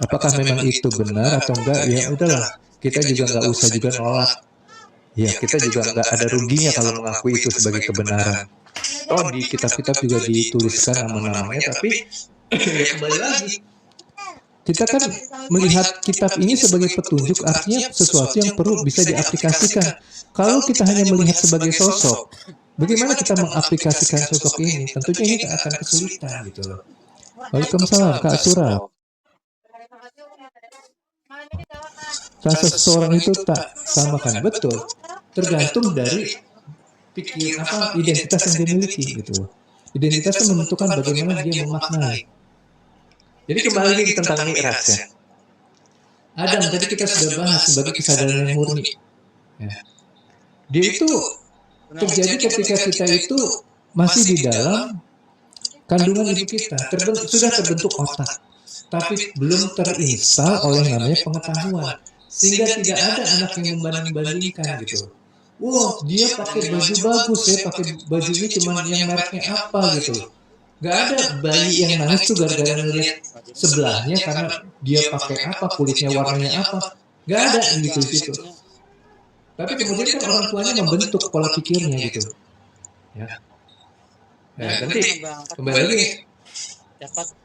Apakah memang itu benar atau enggak? Ya udahlah, kita juga nggak usah juga nolak. Ya kita juga nggak ada ruginya kalau mengakui itu sebagai kebenaran. Oh di kitab-kitab juga dituliskan nama-namanya, tapi ya kembali lagi. Kita kan melihat kitab ini sebagai petunjuk, artinya sesuatu yang perlu bisa diaplikasikan. Kalau kita hanya melihat sebagai sosok, bagaimana kita mengaplikasikan sosok ini? Tentunya ini akan kesulitan gitu loh. Waalaikumsalam Kak Surah. Rasa seseorang itu tak sama kan? Betul. Tergantung dari identitas yang dimiliki gitu. Identitas itu menentukan bagaimana dia memaknai. Jadi kembali lagi tentang Mi'raj ya. Adam tadi kita sudah bahas sebagai kesadaran yang murni. Ya. Dia itu terjadi ketika kita itu masih di dalam kandungan ibu kita, sudah terbentuk otak, tapi belum terinstal oleh namanya pengetahuan, sehingga tidak ada anak yang membanding-bandingkan gitu. Wah, dia pakai baju bagus ya, pakai baju ini cuma yang mereknya apa gitu. Nggak ada bayi yang nangis tuh gara-gara ngeliat sebelahnya karena dia pakai apa, kulitnya warnanya apa. Nggak ada gitu di situ. Tapi kemudian kan orang tuanya membentuk pola pikirnya gitu. Ya. Nah, nanti kembali lagi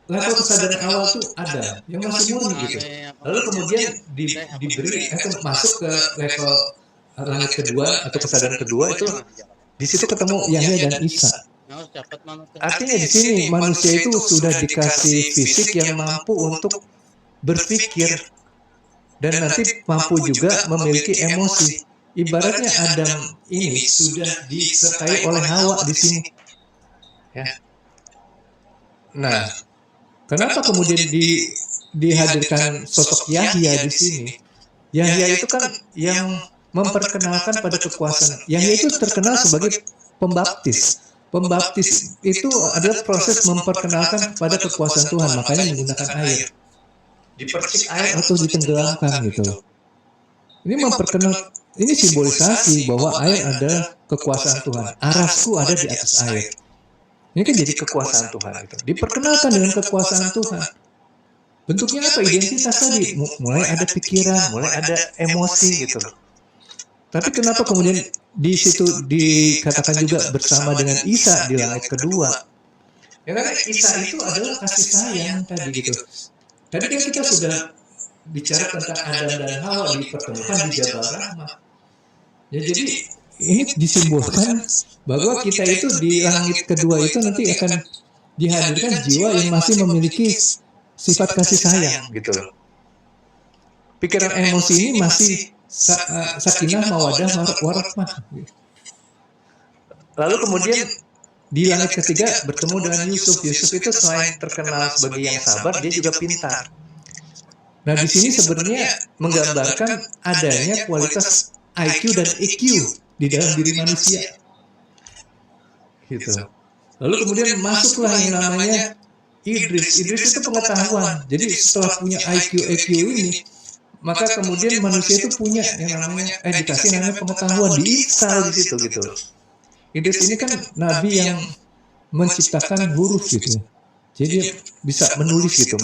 level kesadaran awal tuh ada yang masih murni gitu. Lalu kemudian diberi atau masuk ke level langit kedua atau kesadaran kedua itu Di situ ketemu Yahya dan Isa. Artinya di sini manusia itu sudah dikasih fisik yang mampu untuk berpikir dan nanti mampu juga memiliki emosi. Ibaratnya Adam ini sudah disertai oleh Hawa di sini. Ya. Nah, kenapa kemudian dihadirkan sosok Yahya di sini? Yahya itu kan yang memperkenalkan pada kekuasaan. Yahya itu terkenal sebagai pembaptis. Pembaptis itu adalah proses memperkenalkan kepada kekuasaan Tuhan, makanya menggunakan air. Dipercik air atau ditenggelamkan gitu. Ini memperkenal, ini simbolisasi bahwa air adalah kekuasaan Tuhan. Arasku ada di atas air. Ini kan jadi kekuasaan Tuhan gitu. Diperkenalkan dengan kekuasaan Tuhan. Bentuknya apa? Identitas tadi. Mulai ada pikiran, mulai ada emosi gitu. Tapi kenapa kemudian di situ dikatakan juga bersama dengan Isa di langit kedua? Ya karena Isa itu adalah kasih sayang tadi gitu. Tadi kan kita sudah bicara tentang Adam dan Hawa dipertemukan di Jabal Rahmah. Ya jadi ini disimbolkan bahwa kita itu di langit kedua itu nanti akan dihadirkan jiwa yang masih memiliki sifat kasih sayang gitu loh. Pikiran emosi ini masih sakinah mawadah warahmah. Lalu kemudian di langit ketiga bertemu dengan Yusuf. Yusuf itu selain terkenal sebagai yang sabar, dia juga pintar. Nah di sini sebenarnya menggambarkan adanya kualitas IQ dan EQ di dalam diri manusia. Gitu. Lalu kemudian masuklah yang namanya Idris. Idris itu pengetahuan. Jadi setelah punya IQ, EQ ini, maka kemudian manusia itu punya yang namanya dikasih namanya pengetahuan, diinstal di situ gitu. Idris ini kan nabi yang menciptakan huruf gitu. Jadi dia bisa menulis gitu,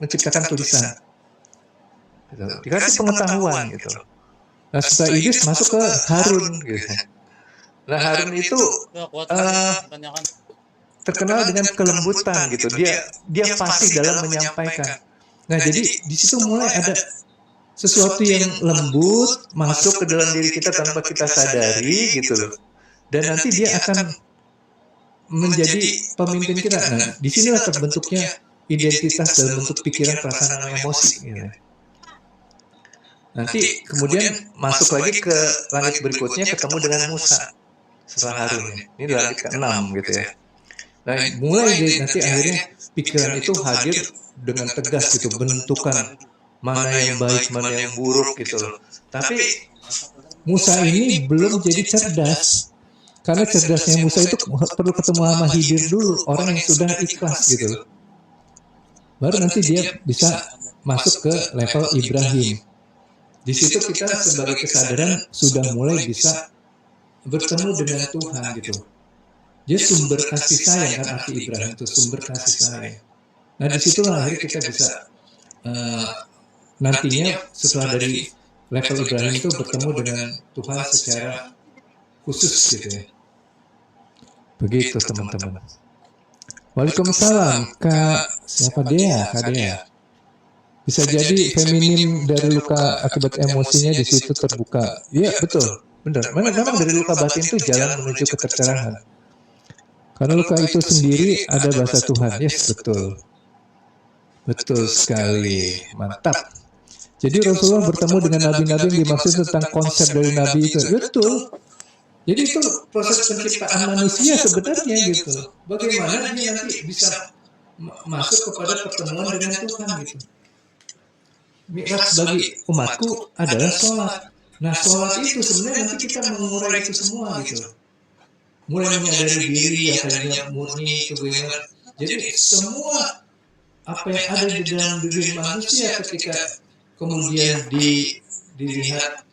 menciptakan tulisan. Gitu. Dikasih pengetahuan gitu. Nah setelah Idris masuk ke Harun gitu. Nah Harun itu terkenal dengan kelembutan gitu. Dia fasih dalam menyampaikan. Nah jadi di situ mulai ada sesuatu yang lembut masuk ke dalam diri kita tanpa kita sadari gitu loh. Dan nanti dia akan menjadi pemimpin kita. Nah disinilah terbentuknya identitas dalam bentuk pikiran, perasaan, dan emosi. Gitu. Nanti kemudian masuk lagi ke langit berikutnya ketemu dengan Musa setelah Harun. Ini di langit ke-6 gitu ya. Nah mulai dari nanti akhirnya pikiran itu hadir dengan tegas gitu, bentukan mana yang baik, mana yang buruk gitu loh. Tapi Musa ini belum jadi cerdas. Karena cerdasnya Musa itu perlu ketemu sama Khidir dulu, orang yang sudah ikhlas gitu loh. Baru nanti dia bisa masuk ke level Ibrahim. Di situ kita sebagai kesadaran sudah mulai bisa bertemu dengan Tuhan gitu. Dia sumber kasih sayang kan arti Ibrahim itu sumber kasih sayang. Nah disitulah akhirnya kita bisa nantinya setelah dari level Ibrahim itu bertemu dengan Tuhan secara khusus gitu ya. Begitu teman-teman. Waalaikumsalam Kak siapa dia? Kak Dea. Bisa jadi feminim dari luka akibat emosinya di situ terbuka. Iya betul, benar. Memang dari luka batin itu jalan menuju ke tercerahan. Karena luka itu sendiri ada bahasa Tuhan. Yes betul, betul sekali, mantap. Jadi Rasulullah bertemu dengan nabi-nabi yang dimaksud tentang konsep dari nabi itu. Betul. Jadi itu proses penciptaan manusia sebenarnya gitu. Bagaimana dia nanti bisa masuk kepada pertemuan dengan Tuhan gitu. Mi'raj bagi umatku adalah sholat. Nah sholat itu sebenarnya nanti kita mengurai itu semua gitu. Mulai menyadari diri yang tadinya murni itu bagaimana. Jadi semua apa yang ada di dalam diri manusia ketika kemudian dilihat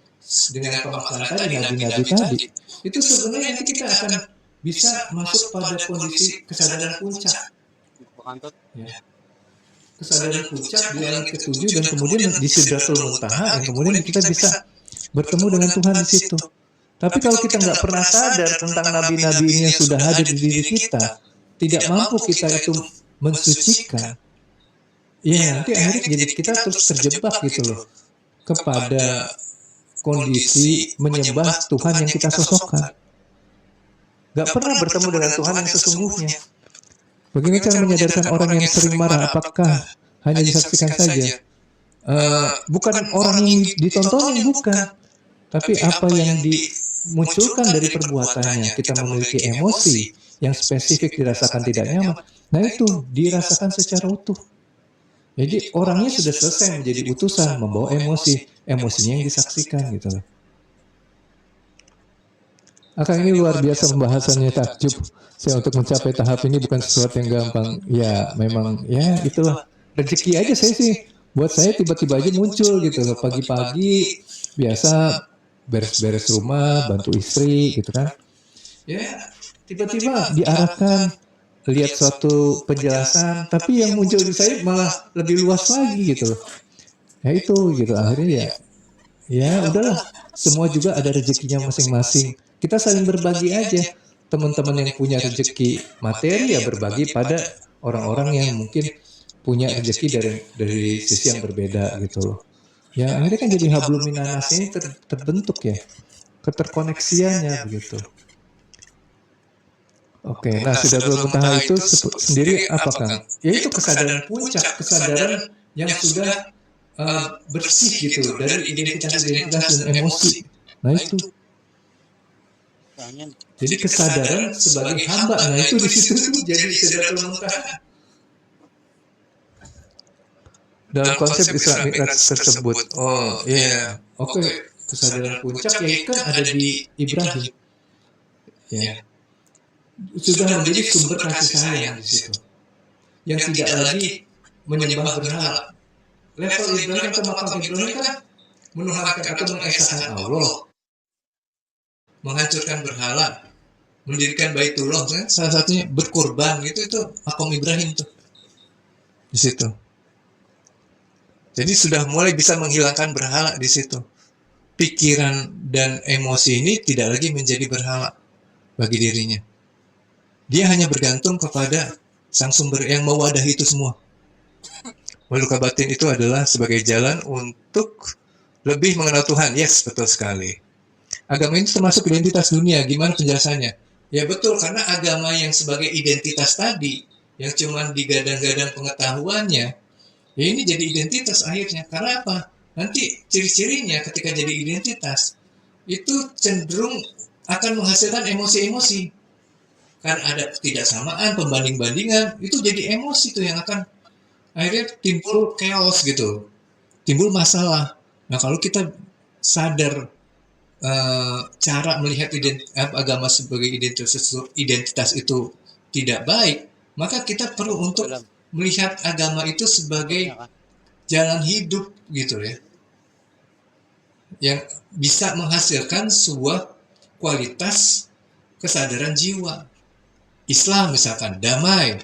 dengan pemaknaan tadi nabi-nabi tadi itu sebenarnya nanti kita akan bisa masuk pada kondisi kesadaran puncak. Ya. Kesadaran puncak di langit ketujuh dan kemudian di Sidratul Muntaha yang kemudian kita bisa bertemu dengan Tuhan di situ. Tapi kalau kita nggak pernah sadar tentang nabi-nabi ini yang sudah hadir di diri kita, tidak mampu kita itu mensucikan, ya nanti akhirnya jadi kita terus terjebak gitu loh kepada kondisi menyembah Tuhan yang kita sosokkan. Gak pernah bertemu dengan Tuhan yang sesungguhnya. Bagaimana cara menyadarkan orang yang sering marah? Apakah hanya disaksikan saja? Bukan orang yang ditontonin, bukan. Tapi apa yang dimunculkan dari perbuatannya. Kita memiliki emosi yang spesifik dirasakan tidak nyaman. Nah itu dirasakan secara utuh. Jadi orangnya sudah selesai menjadi utusan, membawa emosi. Emosinya yang disaksikan gitu loh. Akang ini luar biasa pembahasannya, takjub. Saya untuk mencapai tahap ini bukan sesuatu yang gampang. Ya memang ya itulah rezeki aja saya sih. Buat saya tiba-tiba aja muncul gitu loh. Pagi-pagi biasa beres-beres rumah, bantu istri gitu kan. Ya tiba-tiba diarahkan lihat suatu penjelasan, tapi yang muncul di saya malah lebih luas lagi gitu loh. Ya itu gitu akhirnya ya udahlah. Semua juga ada rezekinya masing-masing. Kita saling berbagi aja. Teman-teman yang punya rezeki materi ya berbagi pada orang-orang yang mungkin punya rezeki dari sisi yang berbeda gitu loh. Ya akhirnya kan jadi hablum minanas ini terbentuk ya. Keterkoneksiannya begitu. Oke, nah Sidratul Muntaha itu sendiri apa Kang? Yaitu kesadaran puncak, kesadaran yang sudah bersih gitu dari identitas dan emosi. Nah itu. Jadi kesadaran sebagai hamba, nah itu di situ tuh jadi Sidratul Muntaha. Dalam konsep Isra Mi'raj tersebut, oh iya, oke, kesadaran puncak ya kan ada di Ibrahim, ya, sudah menjadi sumber kasih sayang di situ, yang tidak lagi menyembah berhala. Level Ibrahim atau makam Ibrahim kan menuhankan atau mengesahkan Allah, menghancurkan berhala, mendirikan Baitullah kan salah satunya berkorban gitu, itu makam Ibrahim tuh di situ. Jadi sudah mulai bisa menghilangkan berhala di situ. Pikiran dan emosi ini tidak lagi menjadi berhala bagi dirinya. Dia hanya bergantung kepada sang sumber yang mewadahi itu semua. Waluka batin itu adalah sebagai jalan untuk lebih mengenal Tuhan. Yes, betul sekali. Agama ini termasuk identitas dunia. Gimana penjelasannya? Ya betul, karena agama yang sebagai identitas tadi, yang cuma digadang-gadang pengetahuannya, ya ini jadi identitas akhirnya. Karena apa? Nanti ciri-cirinya ketika jadi identitas, itu cenderung akan menghasilkan emosi-emosi. Karena ada ketidaksamaan, pembanding-bandingan, itu jadi emosi tuh yang akan akhirnya timbul chaos gitu. Timbul masalah. Nah kalau kita sadar cara melihat agama sebagai identitas itu tidak baik, maka kita perlu untuk melihat agama itu sebagai jalan hidup gitu ya, yang bisa menghasilkan sebuah kualitas kesadaran jiwa. Islam misalkan damai.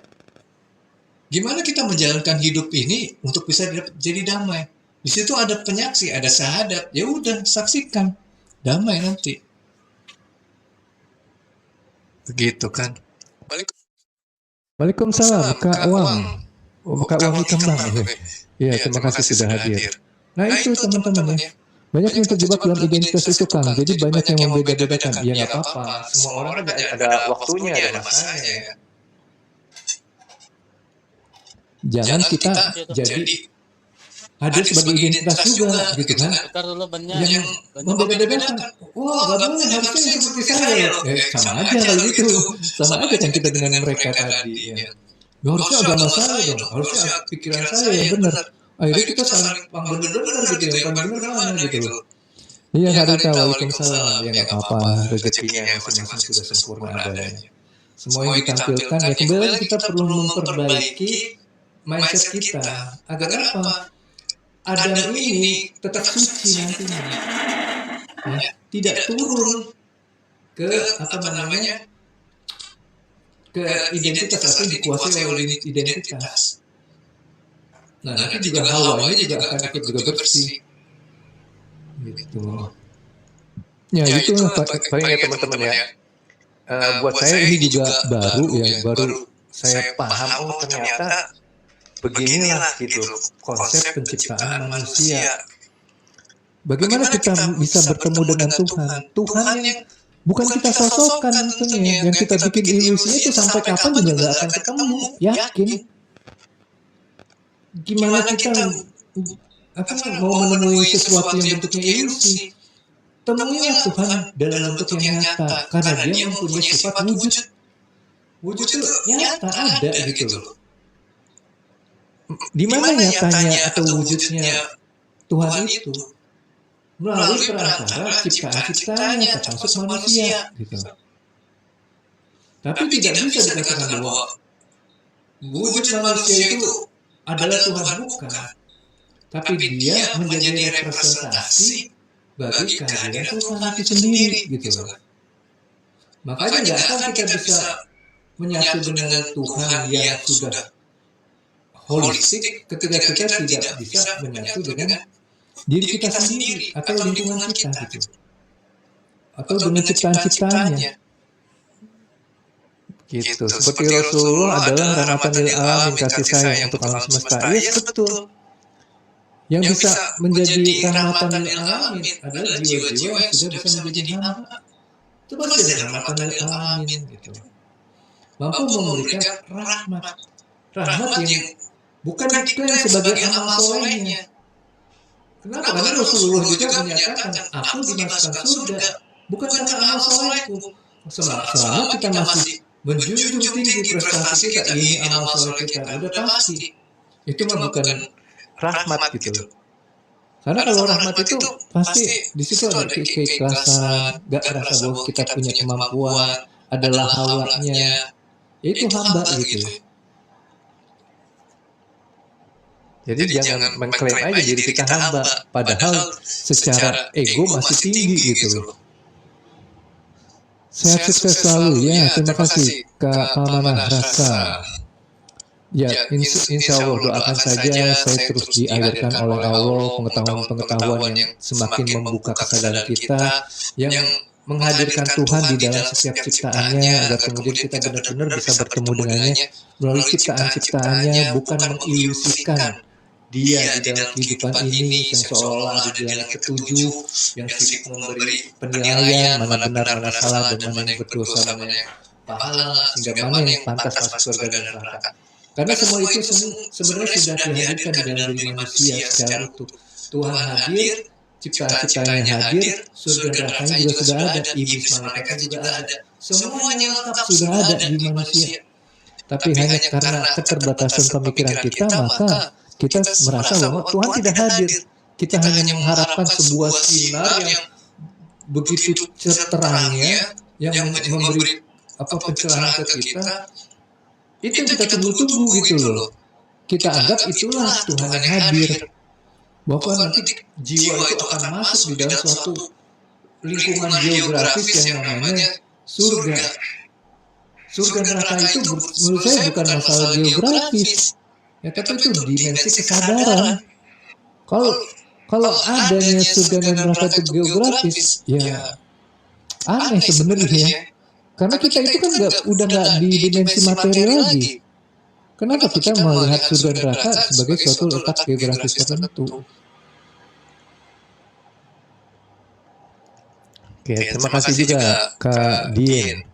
Gimana kita menjalankan hidup ini untuk bisa jadi damai? Di situ ada penyaksi, ada syahadat. Ya udah, saksikan. Damai nanti. Begitu kan. Waalaikumsalam, Kak Wang. Oh, Kak Wang Kembang. Ya, terima kasih sudah hadir. Nah itu teman-teman ya. Banyak yang terjebak dalam identitas itu Kang. Jadi banyak yang membeda-bedakan. Ya nggak apa-apa. Semua orang ada waktunya, ada masanya. Jangan kita jadi hadir sebagai identitas juga gitu kan. Yang membeda-bedakan. Wah nggak boleh, harusnya yang seperti saya. Sama aja kalau gitu. Sama aja kan kita dengan mereka tadi. Ya. Harusnya agama saya dong. Harusnya pikiran saya yang benar. Akhirnya kita saling benar-benar gitu ya. Yang benar mana gitu loh. Iya Karita, waalaikumsalam. Ya nggak apa-apa. Rezekinya masing-masing sudah sempurna adanya. Semua yang ditampilkan ya kembali kita perlu memperbaiki mindset kita. Agar apa? Adam ini tetap suci nantinya, ya, tidak turun ke apa namanya ke identitas atau dikuasai oleh identitas. Nah, nanti juga hawanya juga akan ikut juga bersih. Gitu. Ya itu paling ya teman-teman ya. Buat saya ini juga baru ya, baru saya paham oh ternyata beginilah gitu konsep penciptaan manusia. Bagaimana kita bisa bertemu dengan Tuhan? Tuhan yang bukan kita sosokkan tentunya, yang kita bikin ilusinya itu sampai kapan juga nggak akan ketemu, yakin. Gimana kita mau menemui sesuatu yang bentuknya ilusi? Temuilah Tuhan dalam bentuk yang nyata, karena Dia mempunyai sifat wujud. Wujud itu nyata ada gitu loh. Di mana nyatanya atau wujudnya Tuhan itu? Melalui perantara ciptaan-ciptaannya, termasuk manusia gitu. Tapi tidak bisa dikatakan bahwa wujud manusia itu adalah Tuhan, bukan. Tapi dia menjadi representasi bagi kehadiran Tuhan itu sendiri gitu loh. Makanya nggak akan kita bisa menyatu dengan Tuhan yang sudah holistik ketika kita tidak bisa menyatu dengan diri kita sendiri atau lingkungan kita gitu, atau dengan ciptaan-ciptaannya gitu. Seperti Rasulullah adalah rahmatan lil alamin, kasih sayang untuk alam semesta. Yes, betul. Yang bisa menjadi rahmatan lil alamin adalah jiwa-jiwa yang sudah bisa menjadi hamba. Itu pasti ada rahmatan lil alamin gitu. Mampu memberikan rahmat yang bukan diklaim sebagai amal solehnya. Kenapa? Karena Rasulullah juga menyatakan, aku dimasukkan surga bukan karena amal solehku. Selama kita masih menjunjung tinggi prestasi kita, ini amal soleh kita, udah pasti. Itu mah bukan rahmat gitu. Karena kalau rahmat itu pasti di situ ada keikhlasan, gak rasa bahwa kita punya kemampuan, adalah hawanya, itu hamba gitu. Jadi jangan mengklaim aja diri kita hamba, padahal secara ego masih tinggi gitu loh. Sehat sukses selalu ya, terima kasih Kak Pamanah Rasa. Ya, insya Allah doakan saja saya terus diajarkan oleh Allah pengetahuan-pengetahuan yang semakin membuka kesadaran kita, yang menghadirkan Tuhan di dalam setiap ciptaannya, agar kemudian kita benar-benar bisa bertemu dengannya melalui ciptaan-ciptaannya, bukan mengilusikan Dia di dalam kehidupan ini yang seolah ada di jalan ketujuh, yang sibuk memberi penilaian mana benar, mana salah, dan mana yang berdosa, mana yang pahala, sehingga mana yang pantas masuk surga dan neraka. Karena semua itu sebenarnya sudah dihadirkan di dalam diri manusia secara utuh. Tuhan hadir, ciptaan-ciptaannya hadir, surga dan nerakanya juga sudah ada, iblis malaikat juga ada. Semuanya lengkap sudah ada di manusia. Tapi hanya karena keterbatasan pemikiran kita, maka kita merasa bahwa Tuhan tidak hadir. Kita hanya mengharapkan sebuah sinar yang begitu terangnya, yang memberi pencerahan ke kita. Itu yang kita tunggu-tunggu gitu loh. Kita anggap itulah Tuhan yang hadir. Bahwa nanti jiwa itu akan masuk di dalam suatu lingkungan geografis yang namanya surga. Surga neraka itu menurut saya bukan masalah geografis. Ya, tapi itu dimensi kesadaran. Kalau adanya surga dan neraka itu geografis, ya aneh sebenarnya ya. Karena kita itu kan udah nggak di dimensi materi lagi. Kenapa kita melihat surga dan neraka sebagai suatu letak geografis tertentu? Oke, terima kasih juga Kak Dien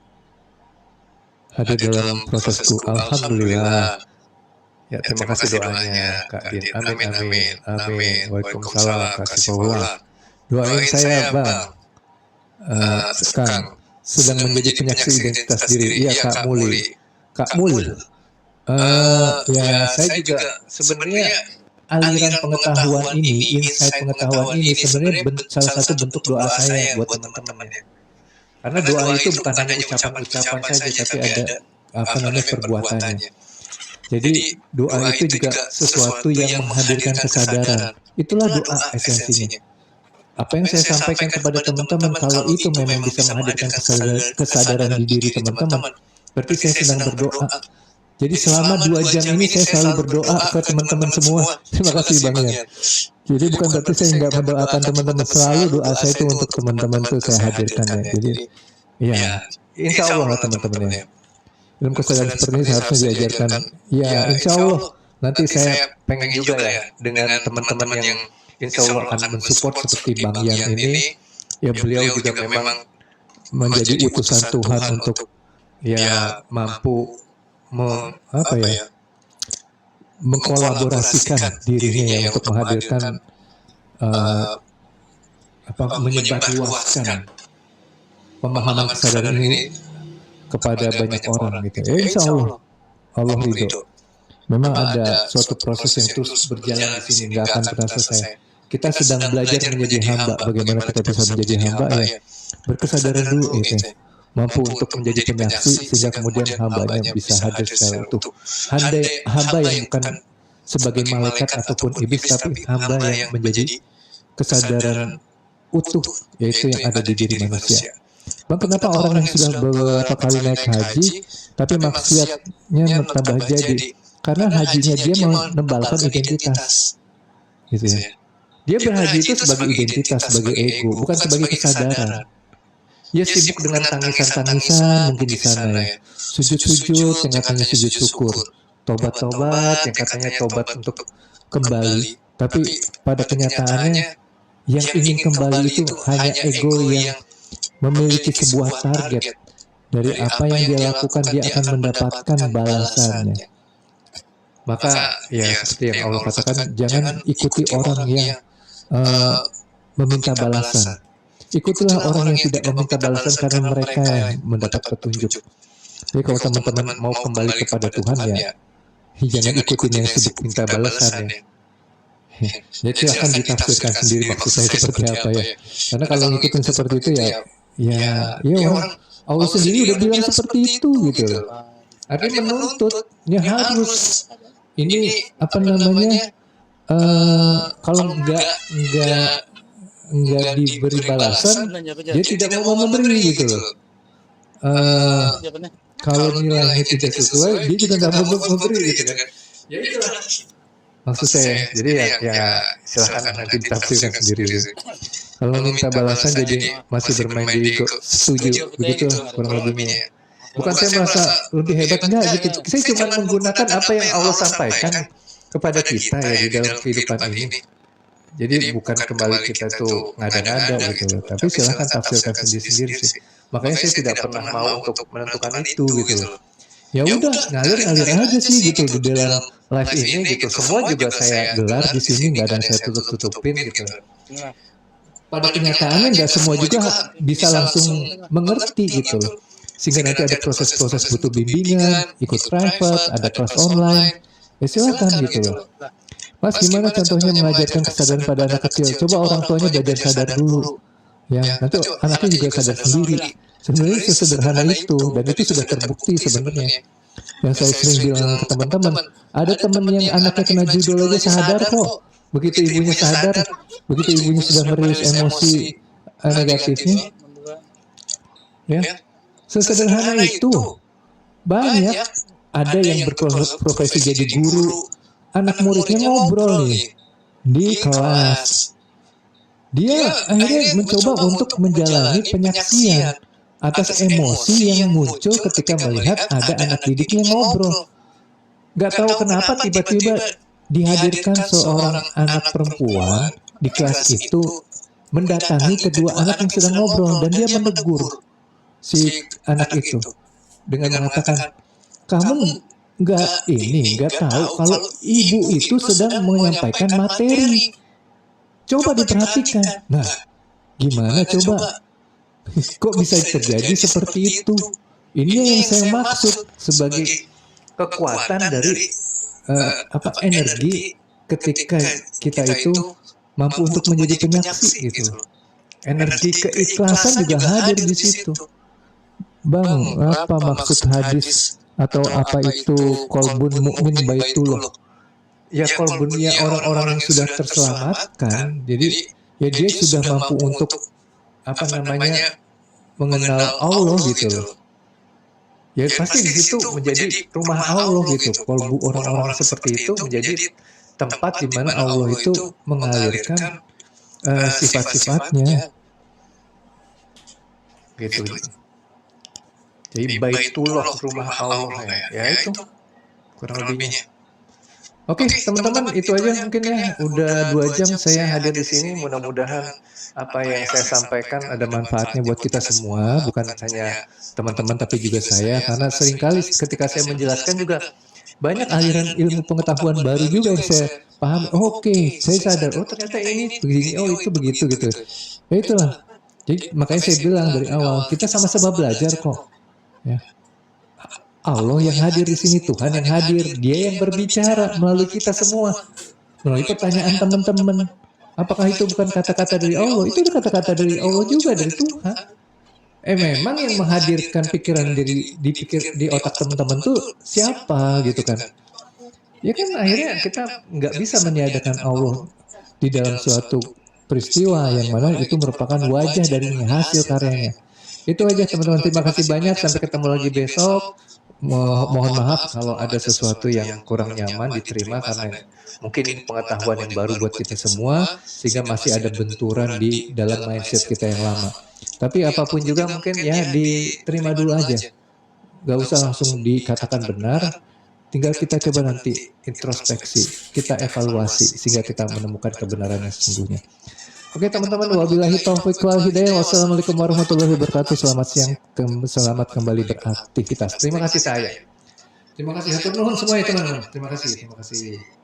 hadir dalam prosesku. Alhamdulillah. Ya, terima kasih doanya Kak Dien. Amin, amin, amin. Waalaikumsalam, kasih Paula. Doain saya Bang. Kang sedang menjadi penyaksi identitas diri. Iya Kak Muli. Kak Mul. Ya saya juga sebenarnya aliran pengetahuan ini, insight pengetahuan ini sebenarnya salah satu bentuk doa saya buat teman-teman ya. Karena doa itu bukan hanya ucapan-ucapan saja, tapi ada perbuatannya. Jadi doa itu juga sesuatu yang menghadirkan kesadaran. Itulah doa esensinya. Apa yang saya sampaikan kepada teman-teman, kalau itu memang bisa menghadirkan kesadaran di diri teman-teman, berarti saya sedang berdoa. Jadi selama 2 jam ini saya selalu berdoa ke teman-teman semua. Terima kasih Bang Ian. Jadi bukan berarti saya nggak mendoakan teman-teman, selalu doa saya itu untuk teman-teman tuh saya hadirkan ya. Jadi ya, insya Allah lah teman-teman ya. Ilmu kesadaran seperti ini seharusnya diajarkan. Ya, insya Allah nanti saya pengen juga ya dengan teman-teman yang insya Allah akan mensupport seperti Bang Ian ini. Ya beliau juga memang menjadi utusan Tuhan untuk ya mampu mengkolaborasikan dirinya ya untuk menghadirkan menyebarluaskan pemahaman kesadaran ini kepada banyak orang gitu. Ya insya Allah, Allah ridho. Memang ada suatu proses yang terus berjalan di sini, nggak akan pernah selesai. Kita sedang belajar menjadi hamba. Bagaimana kita bisa menjadi hamba ya? Berkesadaran dulu gitu. Mampu untuk menjadi penyaksi sehingga kemudian hambanya bisa hadir secara utuh. Hamba yang bukan sebagai malaikat ataupun iblis, tapi hamba yang menjadi kesadaran utuh, yaitu yang ada di diri manusia. Bang, kenapa orang yang sudah beberapa kali naik haji tapi maksiatnya tambah jadi? Karena hajinya dia menebalkan identitas, gitu ya. Dia berhaji itu sebagai identitas, sebagai ego, bukan sebagai kesadaran. Dia sibuk dengan tangisan-tangisan mungkin di sana ya. Sujud-sujud yang katanya sujud syukur. Tobat-tobat yang katanya tobat untuk kembali. Tapi pada kenyataannya yang ingin kembali itu hanya ego yang memiliki sebuah target. Dari apa yang dia lakukan dia akan mendapatkan balasannya. Maka ya seperti yang Allah katakan, jangan ikuti orang yang meminta balasan. Ikutilah orang yang tidak meminta balasan karena mereka yang mendapat petunjuk. Jadi kalau teman-teman mau kembali kepada Tuhan ya, jangan ikutin yang sibuk minta balasan ya. Jadi akan ditafsirkan sendiri maksud saya seperti apa ya. Karena kalau ngikutin seperti itu ya orang Allah sendiri udah bilang seperti itu gitu loh. Artinya menuntutnya harus ini apa namanya kalau nggak diberi balasan dia tidak mau memberi gitu loh. Kalau nilainya tidak sesuai dia juga nggak mau memberi gitu kan. Ya itulah maksud saya. Jadi ya silakan nanti ditafsirkan sendiri. Kalau minta balasan jadi masih bermain di ego, setuju begitu kurang lebihnya. Bukan saya merasa lebih hebat enggak gitu. Saya cuma menggunakan apa yang Allah sampaikan kepada kita ya di dalam kehidupan ini. Jadi bukan kembali kita tuh ngada-ngada gitu loh. Tapi silahkan tafsirkan sendiri-sendiri sih. Makanya saya tidak pernah mau untuk menentukan itu gitu loh. Ya udah ngalir aja sih gitu di dalam live ini gitu. Semua juga saya gelar di sini, nggak ada yang saya tutup-tutupin gitu. Pada kenyataannya nggak semua juga bisa langsung mengerti gitu loh. Sehingga nanti ada proses-proses butuh bimbingan, ikut private, ada kelas online. Ya silakan gitu loh. Mas, gimana contohnya mengajarkan kesadaran pada anak kecil? Coba orang tuanya belajar sadar dulu. Ya, nanti anaknya juga sadar sendiri. Sebenarnya sesederhana itu, dan itu sudah terbukti sebenarnya. Yang saya sering bilang ke teman-teman, ada teman yang anaknya kena judul aja sadar kok. Begitu ibunya sadar, begitu ibunya sudah merilis emosi negatifnya, ya, sesederhana itu. Banyak ada yang berprofesi jadi guru, anak muridnya ngobrol nih di kelas. Dia akhirnya mencoba untuk menjalani penyaksian atas emosi yang muncul ketika melihat ada anak didiknya ngobrol. Gak tahu kenapa tiba-tiba dihadirkan seorang anak perempuan di kelas itu mendatangi kedua anak yang sedang ngobrol dan dia menegur si anak itu dengan mengatakan, kamu nggak tahu kalau ibu itu sedang menyampaikan materi. Coba diperhatikan. Nah, gimana coba? Kok bisa terjadi seperti itu? Ini yang saya maksud sebagai kekuatan dari energi ketika kita itu mampu untuk menjadi penyaksi gitu. Energi keikhlasan juga hadir di situ. Bang, apa maksud hadis atau apa itu kolbun mukmin baitullah? Ya kolbunnya orang-orang yang sudah terselamatkan. Jadi ya dia sudah mampu untuk apa namanya mengenal Allah gitu loh. Ya pasti di situ menjadi rumah Allah gitu. Kalau orang-orang seperti itu menjadi tempat di mana Allah itu mengalirkan sifat-sifatnya gitu. Jadi baitullah, rumah Allah ya itu kurang lebihnya. Oke, teman-teman, itu aja mungkin ya. Udah 2 jam saya hadir di sini. Mudah-mudahan apa yang saya sampaikan ada manfaatnya buat kita semua, bukan hanya teman-teman tapi juga saya. Karena seringkali ketika saya menjelaskan juga banyak aliran ilmu pengetahuan baru juga yang saya pahami. Oke, saya sadar. Oh ternyata ini begini. Oh itu begitu gitu. Ya itulah. Jadi makanya saya bilang dari awal kita sama-sama belajar kok. Ya. Allah yang hadir di sini, Tuhan yang hadir, Dia yang berbicara melalui kita semua, melalui pertanyaan teman-teman. Apakah itu bukan kata-kata dari Allah? Itu kata-kata dari Allah juga, dari Tuhan. Memang yang menghadirkan pikiran di otak teman-teman tuh siapa gitu kan? Ya kan akhirnya kita nggak bisa meniadakan Allah di dalam suatu peristiwa yang mana itu merupakan wajah darinya, hasil karyanya. Itu aja teman-teman, terima kasih banyak, sampai ketemu lagi besok. Mohon maaf kalau ada sesuatu yang kurang nyaman diterima karena mungkin ini pengetahuan yang baru buat kita semua sehingga masih ada benturan di dalam mindset kita yang lama. Tapi apapun juga mungkin ya diterima dulu aja. Gak usah langsung dikatakan benar, tinggal kita coba nanti introspeksi, kita evaluasi sehingga kita menemukan kebenaran yang sesungguhnya. Oke teman-teman, wabillahi taufiq wal hidayah. Wassalamualaikum warahmatullahi wabarakatuh. Selamat siang, selamat kembali beraktivitas. Terima kasih saya. Terima kasih hatur nuhun semuanya teman-teman. Terima kasih.